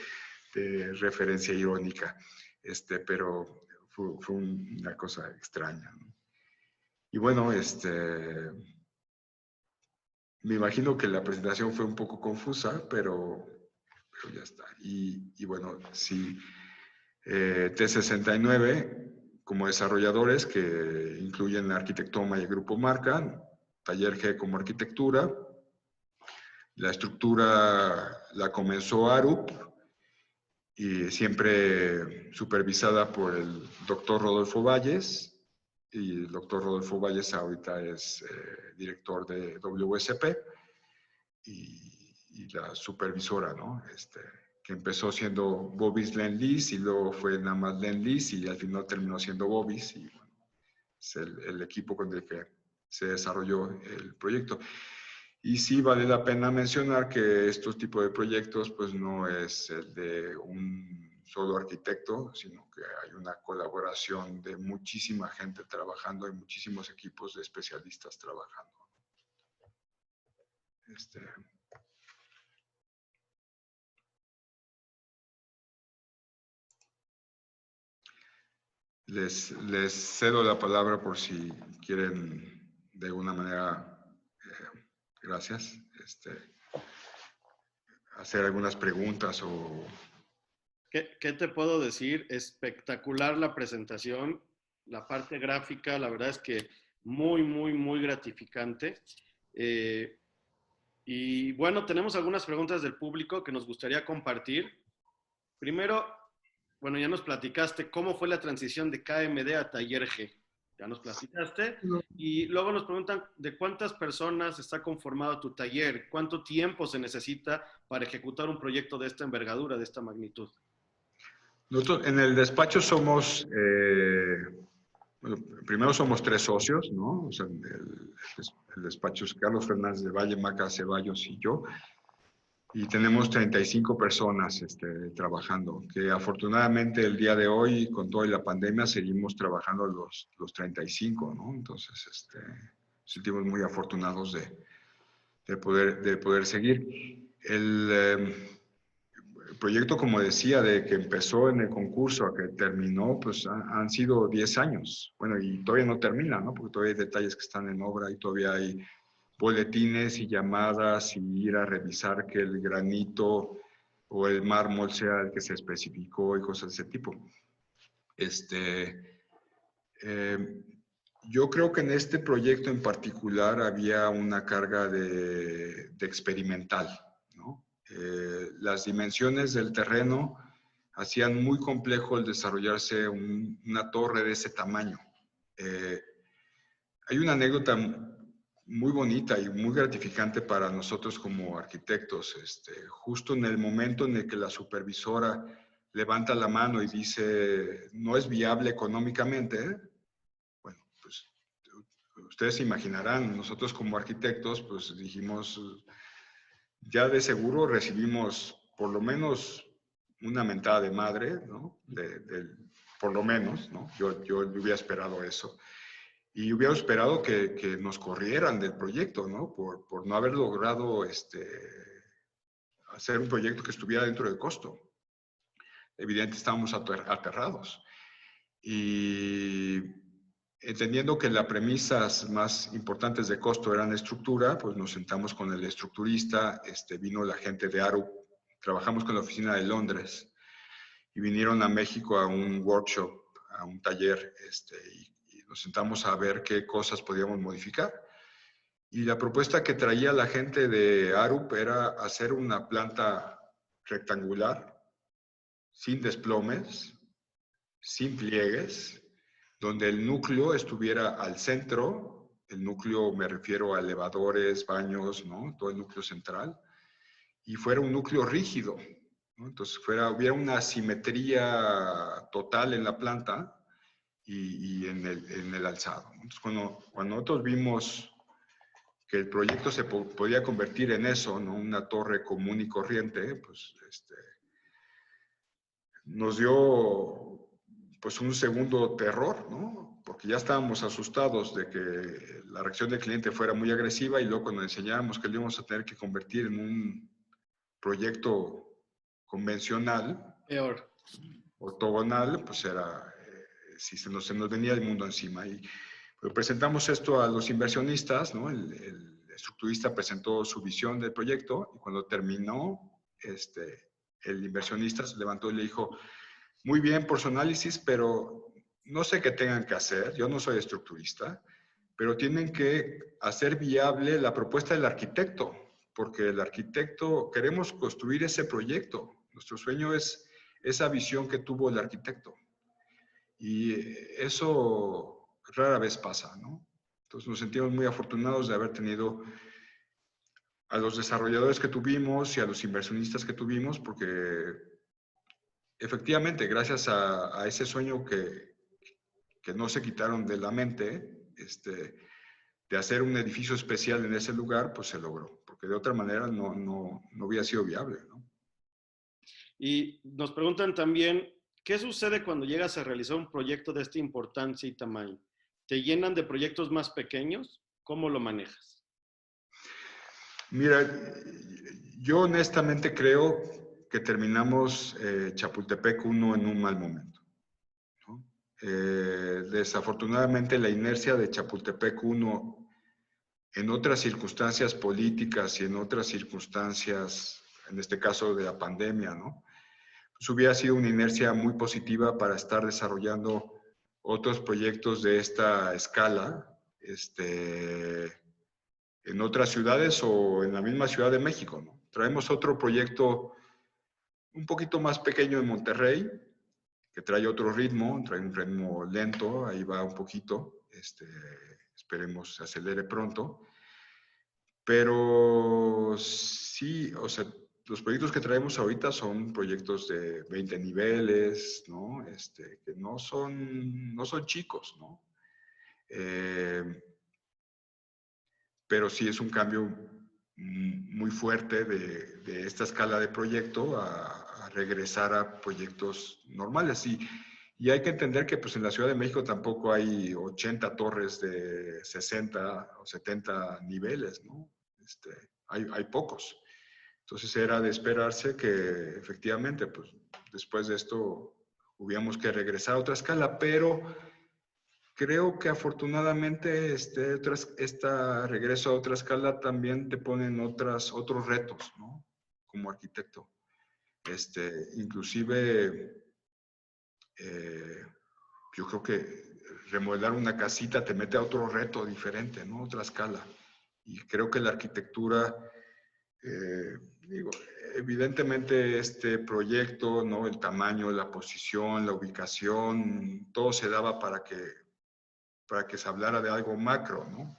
de referencia irónica. Pero fue una cosa extraña, ¿no? Y bueno, me imagino que la presentación fue un poco confusa, pero ya está. Y bueno, sí, T69 como desarrolladores que incluyen Arquitectoma y el Grupo Marca, Taller G como arquitectura, la estructura la comenzó Arup y siempre supervisada por el doctor Rodolfo Valles, y el doctor Rodolfo Valles ahorita es director de WSP y la supervisora, ¿no? Que empezó siendo Bobis Lendlease y luego fue nada más Lendlease y al final terminó siendo Bobis y bueno, es el equipo con el que se desarrolló el proyecto. Y sí vale la pena mencionar que estos tipos de proyectos pues no es el de un solo arquitecto, sino que hay una colaboración de muchísima gente trabajando y muchísimos equipos de especialistas trabajando. Les cedo la palabra por si quieren de alguna manera, gracias, hacer algunas preguntas o... ¿Qué te puedo decir? Espectacular la presentación, la parte gráfica, la verdad es que muy, muy, muy gratificante. Y bueno, tenemos algunas preguntas del público que nos gustaría compartir. Primero, bueno, ya nos platicaste cómo fue la transición de KMD a Taller G. Ya nos platicaste. Y luego nos preguntan de cuántas personas está conformado tu taller, cuánto tiempo se necesita para ejecutar un proyecto de esta envergadura, de esta magnitud. Nosotros en el despacho somos, bueno, primero somos 3 socios, ¿no? O sea, el despacho es Carlos Fernández de Valle, Maca Ceballos y yo. Y tenemos 35 personas trabajando, que afortunadamente el día de hoy, con toda la pandemia, seguimos trabajando los 35, ¿no? Entonces, nos sentimos muy afortunados de poder seguir. El proyecto, como decía, de que empezó en el concurso a que terminó, pues han sido 10 años. Bueno, y todavía no termina, ¿no? Porque todavía hay detalles que están en obra y todavía hay boletines y llamadas y ir a revisar que el granito o el mármol sea el que se especificó y cosas de ese tipo. Yo creo que en este proyecto en particular había una carga de experimental, ¿no? Las dimensiones del terreno hacían muy complejo el desarrollarse una torre de ese tamaño. Hay una anécdota muy bonita y muy gratificante para nosotros como arquitectos. Justo en el momento en el que la supervisora levanta la mano y dice no es viable económicamente, bueno, pues ustedes se imaginarán, nosotros como arquitectos pues dijimos ya de seguro recibimos por lo menos una mentada de madre, ¿no? Por lo menos, ¿no? Yo hubiera esperado eso. Y hubiera esperado que nos corrieran del proyecto, ¿no? Por no haber logrado hacer un proyecto que estuviera dentro del costo. Evidentemente estábamos aterrados. Y entendiendo que las premisas más importantes de costo eran estructura, pues nos sentamos con el estructurista, vino la gente de Arup, trabajamos con la oficina de Londres y vinieron a México a un workshop, a un taller, y nos sentamos a ver qué cosas podíamos modificar. Y la propuesta que traía la gente de Arup era hacer una planta rectangular, sin desplomes, sin pliegues, donde el núcleo estuviera al centro. El núcleo me refiero a elevadores, baños, ¿no? Todo el núcleo central. Y fuera un núcleo rígido, ¿no? Entonces hubiera una simetría total en la planta y en el alzado. Entonces, cuando nosotros vimos que el proyecto se podía convertir en eso, ¿no? Una torre común y corriente, pues nos dio pues un segundo terror, ¿no? Porque ya estábamos asustados de que la reacción del cliente fuera muy agresiva y luego cuando enseñábamos que lo íbamos a tener que convertir en un proyecto convencional, Peor. ortogonal, pues si se nos venía el mundo encima. Y pues, presentamos esto a los inversionistas, ¿no? El estructurista presentó su visión del proyecto y cuando terminó, el inversionista se levantó y le dijo, muy bien por su análisis, pero no sé qué tengan que hacer, yo no soy estructurista, pero tienen que hacer viable la propuesta del arquitecto, porque el arquitecto, queremos construir ese proyecto, nuestro sueño es esa visión que tuvo el arquitecto. Y eso rara vez pasa, ¿no? Entonces nos sentimos muy afortunados de haber tenido a los desarrolladores que tuvimos y a los inversionistas que tuvimos, porque efectivamente, gracias a ese sueño que no se quitaron de la mente, de hacer un edificio especial en ese lugar, pues se logró, porque de otra manera no hubiera sido viable, ¿no? Y nos preguntan también, ¿qué sucede cuando llegas a realizar un proyecto de esta importancia y tamaño? ¿Te llenan de proyectos más pequeños? ¿Cómo lo manejas? Mira, yo honestamente creo que terminamos Chapultepec 1 en un mal momento, ¿no? Desafortunadamente la inercia de Chapultepec 1 en otras circunstancias políticas y en otras circunstancias, en este caso de la pandemia, ¿no? Pues hubiera sido una inercia muy positiva para estar desarrollando otros proyectos de esta escala, en otras ciudades o en la misma Ciudad de México, ¿no? Traemos otro proyecto un poquito más pequeño en Monterrey, que trae otro ritmo, trae un ritmo lento, ahí va un poquito, esperemos se acelere pronto. Pero sí, o sea, los proyectos que traemos ahorita son proyectos de 20 niveles, ¿no? Que no son chicos, ¿no? Pero sí es un cambio muy fuerte de esta escala de proyecto a regresar a proyectos normales. Y hay que entender que pues, en la Ciudad de México tampoco hay 80 torres de 60 o 70 niveles, ¿no? Hay pocos. Entonces era de esperarse que efectivamente, pues después de esto hubiéramos que regresar a otra escala, pero creo que afortunadamente este regreso a otra escala también te ponen otros retos, ¿no? Como arquitecto. Inclusive, yo creo que remodelar una casita te mete a otro reto diferente, ¿no? Otra escala. Y creo que la arquitectura, digo, evidentemente este proyecto, ¿no? El tamaño, la posición, la ubicación, todo se daba para que se hablara de algo macro, ¿no?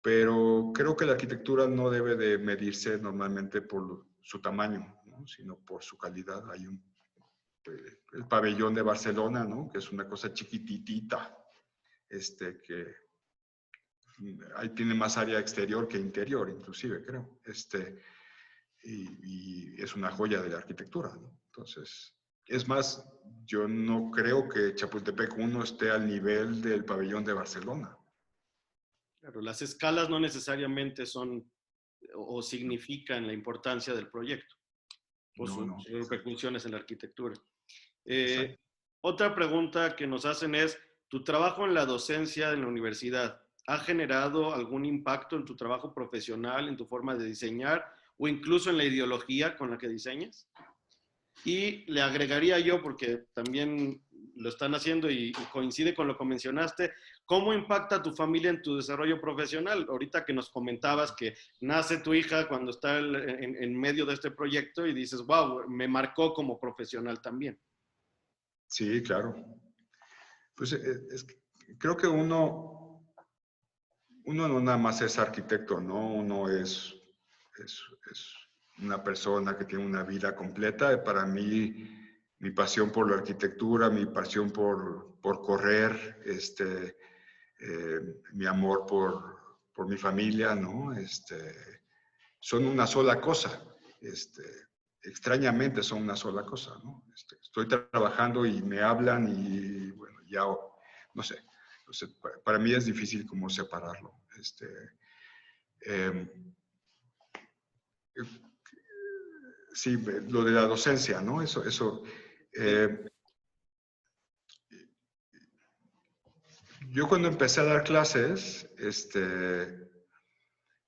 Pero creo que la arquitectura no debe de medirse normalmente por su tamaño, ¿no? Sino por su calidad. Hay el pabellón de Barcelona, ¿no? Que es una cosa chiquititita, que ahí tiene más área exterior que interior, inclusive, creo. Y es una joya de la arquitectura, ¿no? Entonces, es más, yo no creo que Chapultepec 1 esté al nivel del pabellón de Barcelona. Claro, las escalas no necesariamente son o significan la importancia del proyecto o sus repercusiones en la arquitectura. Otra pregunta que nos hacen es, ¿tu trabajo en la docencia en la universidad ha generado algún impacto en tu trabajo profesional, en tu forma de diseñar o incluso en la ideología con la que diseñas? Y le agregaría yo, porque también lo están haciendo y coincide con lo que mencionaste. ¿Cómo impacta tu familia en tu desarrollo profesional? Ahorita que nos comentabas que nace tu hija cuando está en medio de este proyecto y dices, wow, me marcó como profesional también. Sí, claro. Pues creo que uno no nada más es arquitecto, ¿no? Uno es una persona que tiene una vida completa. Para mí, mi pasión por la arquitectura, mi pasión por correr, mi amor por mi familia, ¿no? Son una sola cosa. Extrañamente son una sola cosa, ¿no? Estoy trabajando y me hablan y, bueno, ya, no sé. Para mí es difícil como separarlo. Eh, sí, lo de la docencia, ¿no? Yo cuando empecé a dar clases,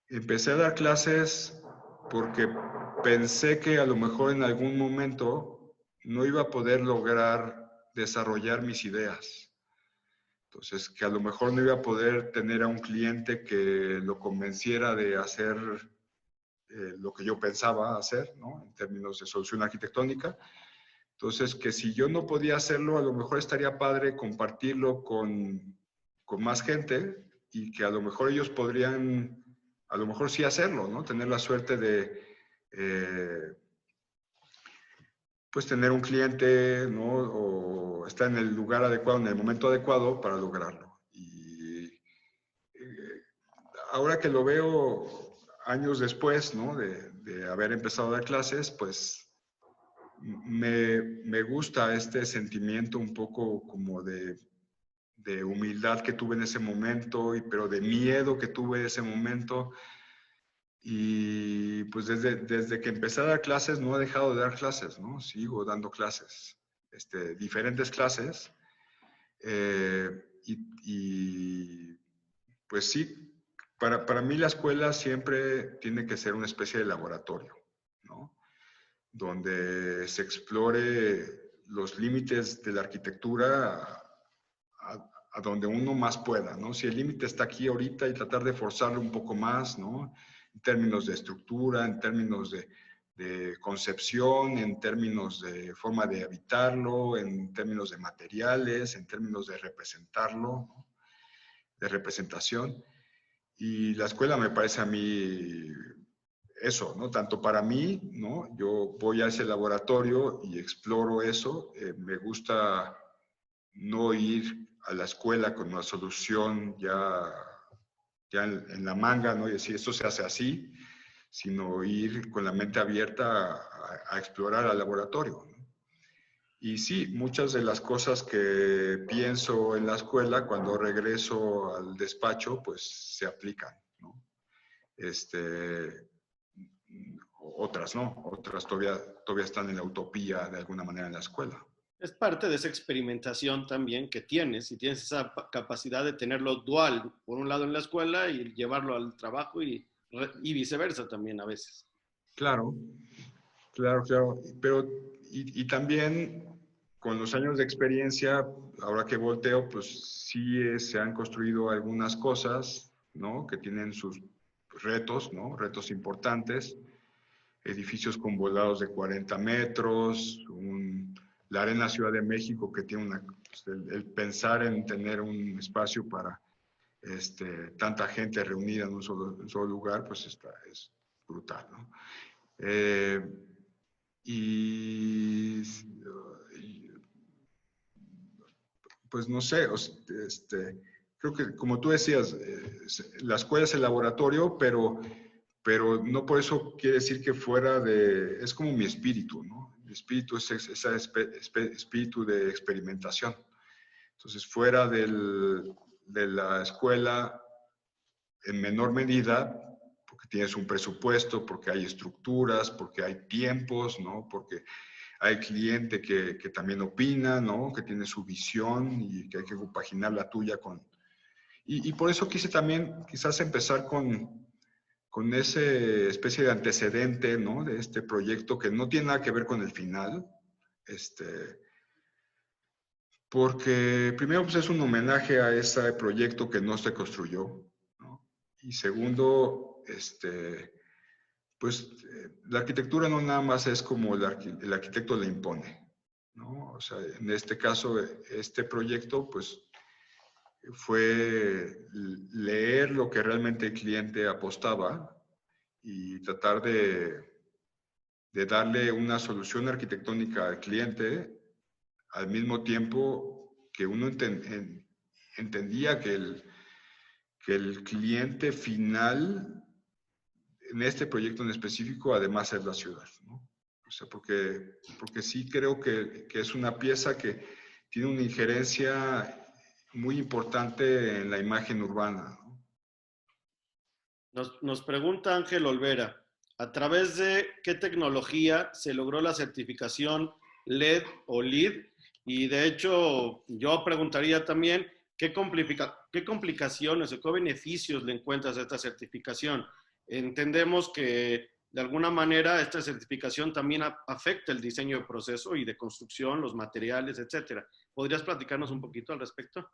empecé a dar clases porque pensé que a lo mejor en algún momento no iba a poder lograr desarrollar mis ideas. Entonces, que a lo mejor no iba a poder tener a un cliente que lo convenciera de hacer lo que yo pensaba hacer, ¿no? En términos de solución arquitectónica. Entonces, que si yo no podía hacerlo, a lo mejor estaría padre compartirlo con más gente y que a lo mejor ellos podrían, a lo mejor sí hacerlo, ¿no? Tener la suerte de, pues, tener un cliente, ¿no? O estar en el lugar adecuado, en el momento adecuado para lograrlo. Y ahora que lo veo años después, ¿no? De haber empezado a dar clases, pues me gusta este sentimiento un poco como de humildad que tuve en ese momento, pero de miedo que tuve en ese momento. Y pues desde que empecé a dar clases no he dejado de dar clases, ¿no? Sigo dando clases, diferentes clases. Y pues sí, para mí la escuela siempre tiene que ser una especie de laboratorio, ¿no? Donde se explore los límites de la arquitectura a donde uno más pueda, ¿no? Si el límite está aquí ahorita y tratar de forzarlo un poco más, ¿no? En términos de estructura, en términos de concepción, en términos de forma de habitarlo, en términos de materiales, en términos de representarlo, ¿no? De representación. Y la escuela me parece a mí eso, ¿no? Tanto para mí, ¿no? Yo voy a ese laboratorio y exploro eso. Me gusta no ir a la escuela con una solución ya en la manga, ¿no? Y decir, esto se hace así, sino ir con la mente abierta a explorar al laboratorio, ¿no? Y sí, muchas de las cosas que pienso en la escuela, cuando regreso al despacho, pues se aplican, ¿no? Otras no, otras todavía están en la utopía de alguna manera en la escuela. Es parte de esa experimentación también que tienes y tienes esa capacidad de tenerlo dual, por un lado en la escuela y llevarlo al trabajo y viceversa también a veces. Claro, claro. Pero, y también con los años de experiencia, ahora que volteo, pues sí se han construido algunas cosas, ¿no? Que tienen sus retos, ¿no? Retos importantes. Edificios con volados de 40 metros, la Arena Ciudad de México que tiene pues, el pensar en tener un espacio para tanta gente reunida en un solo lugar, pues es brutal, ¿no? Y pues no sé, creo que como tú decías, la escuela es el laboratorio, pero no por eso quiere decir que fuera es como mi espíritu, ¿no? Mi espíritu es ese espíritu de experimentación. Entonces, fuera de la escuela, en menor medida, porque tienes un presupuesto, porque hay estructuras, porque hay tiempos, ¿no? Porque hay cliente que también opina, ¿no? Que tiene su visión y que hay que compaginar la tuya con... Y por eso quise también quizás empezar con esa especie de antecedente, ¿no? De este proyecto que no tiene nada que ver con el final, Porque primero pues es un homenaje a ese proyecto que no se construyó, ¿no? Y segundo, pues la arquitectura no nada más es como el arquitecto le impone, ¿no? O sea, en este caso, este proyecto pues fue leer lo que realmente el cliente apostaba y tratar de darle una solución arquitectónica al cliente al mismo tiempo que uno entendía que el cliente final en este proyecto en específico además es la ciudad, ¿no? O sea, porque sí creo que es una pieza que tiene una injerencia muy importante en la imagen urbana, ¿no? Nos pregunta Ángel Olvera, ¿a través de qué tecnología se logró la certificación LED o LEED? Y de hecho, yo preguntaría también, ¿qué complicaciones o qué beneficios le encuentras a esta certificación? Entendemos que de alguna manera esta certificación también afecta el diseño de proceso y de construcción, los materiales, etcétera. ¿Podrías platicarnos un poquito al respecto?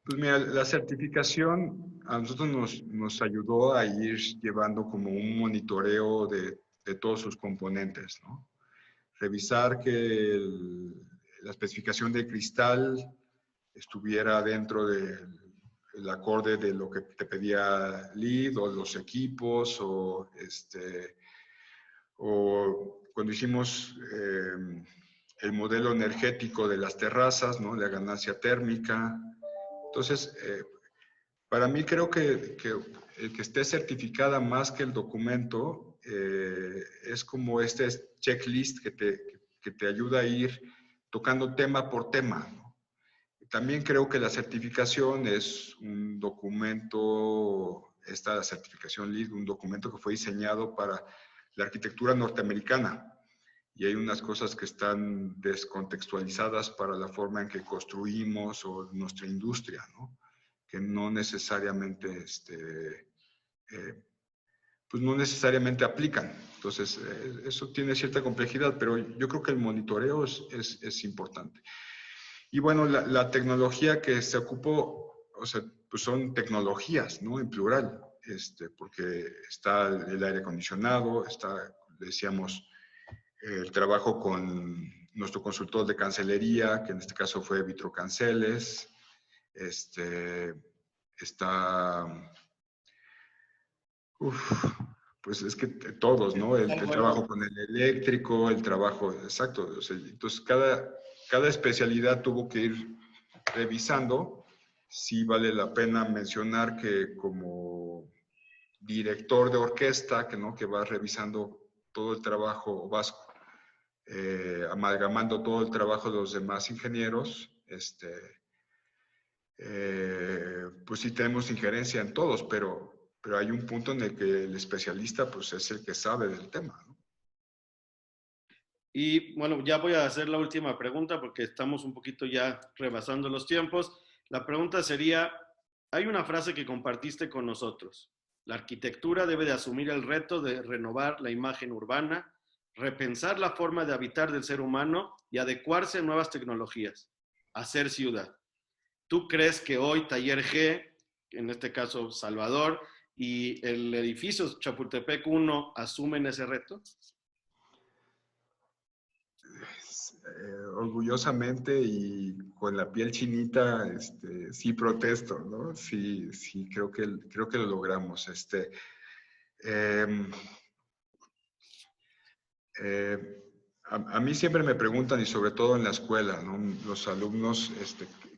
Pues mira, la certificación a nosotros nos ayudó a ir llevando como un monitoreo de todos sus componentes, ¿no? Revisar que la especificación de cristal estuviera dentro del acorde de lo que te pedía LEED o los equipos o cuando hicimos el modelo energético de las terrazas, ¿no? La ganancia térmica. Entonces, para mí creo que el que esté certificada más que el documento es como este checklist que te ayuda a ir tocando tema por tema, ¿no? También creo que la certificación es un documento, esta certificación LEED, un documento que fue diseñado para la arquitectura norteamericana. Y hay unas cosas que están descontextualizadas para la forma en que construimos o nuestra industria, ¿no? Que no necesariamente, pues no necesariamente aplican. Entonces, eso tiene cierta complejidad, pero yo creo que el monitoreo es importante. Y bueno, la tecnología que se ocupó, o sea, pues son tecnologías, ¿no? En plural, porque está el aire acondicionado, está, decíamos, el trabajo con nuestro consultor de cancelería, que en este caso fue Vitrocanceles, está, pues es que todos, ¿no? El trabajo con el eléctrico, el trabajo, exacto. O sea, entonces, cada especialidad tuvo que ir revisando. Sí vale la pena mencionar que como director de orquesta, ¿no? Que vas revisando todo el trabajo, vas amalgamando todo el trabajo de los demás ingenieros, pues sí tenemos injerencia en todos, pero hay un punto en el que el especialista pues es el que sabe del tema, ¿no? Y bueno, ya voy a hacer la última pregunta porque estamos un poquito ya rebasando los tiempos. La pregunta sería, hay una frase que compartiste con nosotros. La arquitectura debe de asumir el reto de renovar la imagen urbana, repensar la forma de habitar del ser humano y adecuarse a nuevas tecnologías, hacer ciudad. ¿Tú crees que hoy Taller G, en este caso Salvador, y el edificio Chapultepec 1 asumen ese reto? Orgullosamente y con la piel chinita, sí protesto, ¿no? Sí, creo que lo logramos. Eh, eh, a mí siempre me preguntan, y sobre todo en la escuela, ¿no? Los alumnos,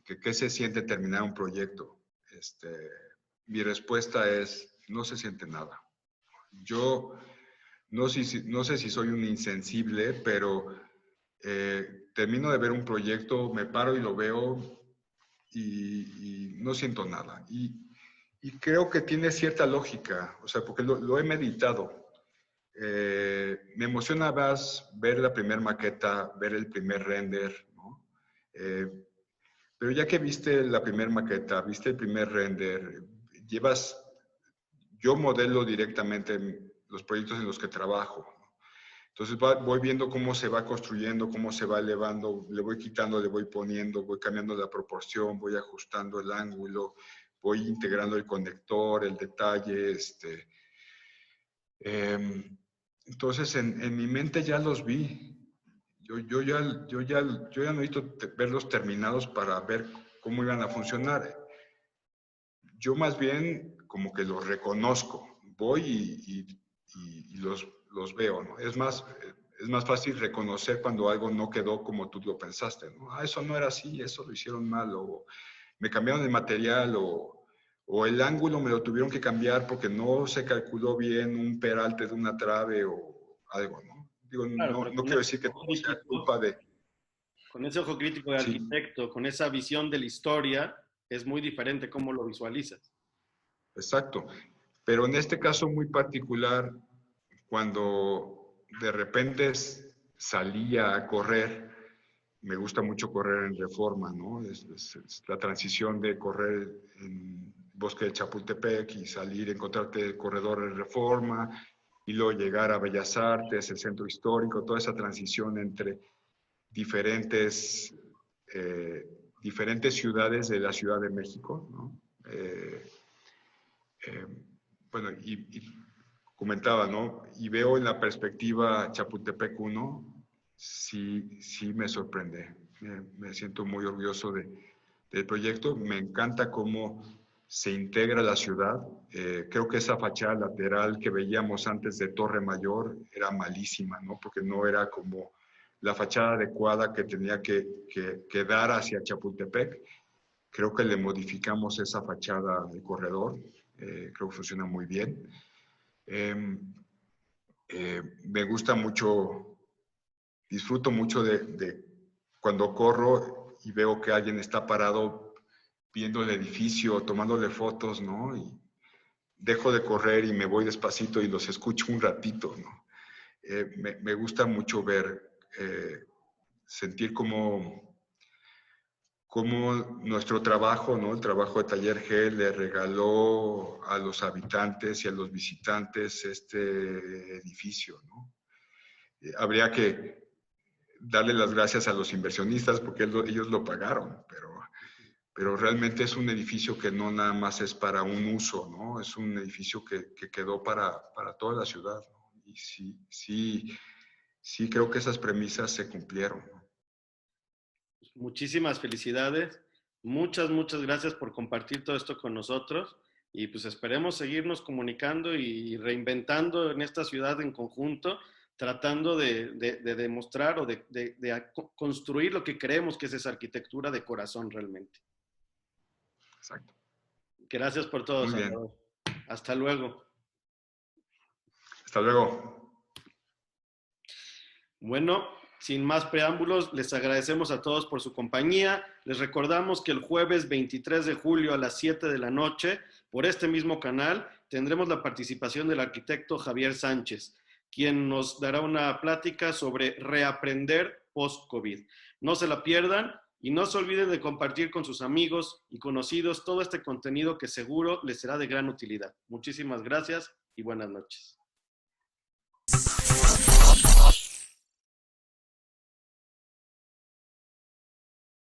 ¿qué se siente terminar un proyecto? Mi respuesta es, no se siente nada. Yo no sé si soy un insensible, pero termino de ver un proyecto, me paro y lo veo y no siento nada. Y creo que tiene cierta lógica, o sea, porque lo he meditado. Me emociona más ver la primera maqueta, ver el primer render, ¿no? Pero ya que viste la primera maqueta, viste el primer render, yo modelo directamente los proyectos en los que trabajo, ¿no? Entonces voy viendo cómo se va construyendo, cómo se va elevando, le voy quitando, le voy poniendo, voy cambiando la proporción, voy ajustando el ángulo, voy integrando el conector, el detalle. Entonces en mi mente ya los vi. Yo ya no necesito verlos terminados para ver cómo iban a funcionar. Yo más bien como que los reconozco, voy y los veo, ¿no? Es más fácil reconocer cuando algo no quedó como tú lo pensaste, ¿no? Ah, eso no era así, eso lo hicieron mal, o me cambiaron el material, o el ángulo me lo tuvieron que cambiar porque no se calculó bien un peralte de una trave o algo, ¿no? Digo, Claro, no quiero decir que todo sea culpa de... con ese ojo crítico de Sí, arquitecto, con esa visión de la historia, es muy diferente cómo lo visualizas. exacto. Pero en este caso muy particular, cuando de repente salía a correr, me gusta mucho correr en Reforma, ¿no? Es la transición de correr en Bosque de Chapultepec y salir, encontrarte el corredor en Reforma y luego llegar a Bellas Artes, el centro histórico, toda esa transición entre diferentes, diferentes ciudades de la Ciudad de México, ¿no? Eh, bueno, y comentaba, ¿no? Y veo en la perspectiva Chapultepec 1, sí me sorprende. Me siento muy orgulloso del proyecto. Me encanta cómo se integra la ciudad. Creo que esa fachada lateral que veíamos antes de Torre Mayor era malísima, ¿no? Porque no era como la fachada adecuada que tenía que dar hacia Chapultepec. Creo que le modificamos esa fachada de corredor. Creo que funciona muy bien. Me gusta mucho, disfruto mucho de cuando corro y veo que alguien está parado viendo el edificio, tomándole fotos, ¿no? Y dejo de correr y me voy despacito y los escucho un ratito, ¿no? Me gusta mucho ver, sentir como nuestro trabajo, ¿no? El trabajo de Taller G le regaló a los habitantes y a los visitantes este edificio, ¿no? Habría que darle las gracias a los inversionistas porque ellos lo pagaron, pero realmente es un edificio que no nada más es para un uso, ¿no? Es un edificio que quedó para toda la ciudad, ¿no? Y sí creo que esas premisas se cumplieron, ¿no? Muchísimas felicidades. Muchas gracias por compartir todo esto con nosotros y pues esperemos seguirnos comunicando y reinventando en esta ciudad en conjunto, tratando de demostrar o de construir lo que creemos que es esa arquitectura de corazón realmente. Exacto. Gracias por todo, Muy bien. Salvador. Hasta luego. Hasta luego. Bueno, sin más preámbulos, les agradecemos a todos por su compañía. Les recordamos que el jueves 23 de julio a las 7 de la noche, por este mismo canal, tendremos la participación del arquitecto Javier Sánchez, quien nos dará una plática sobre reaprender post-COVID. No se la pierdan y no se olviden de compartir con sus amigos y conocidos todo este contenido que seguro les será de gran utilidad. Muchísimas gracias y buenas noches.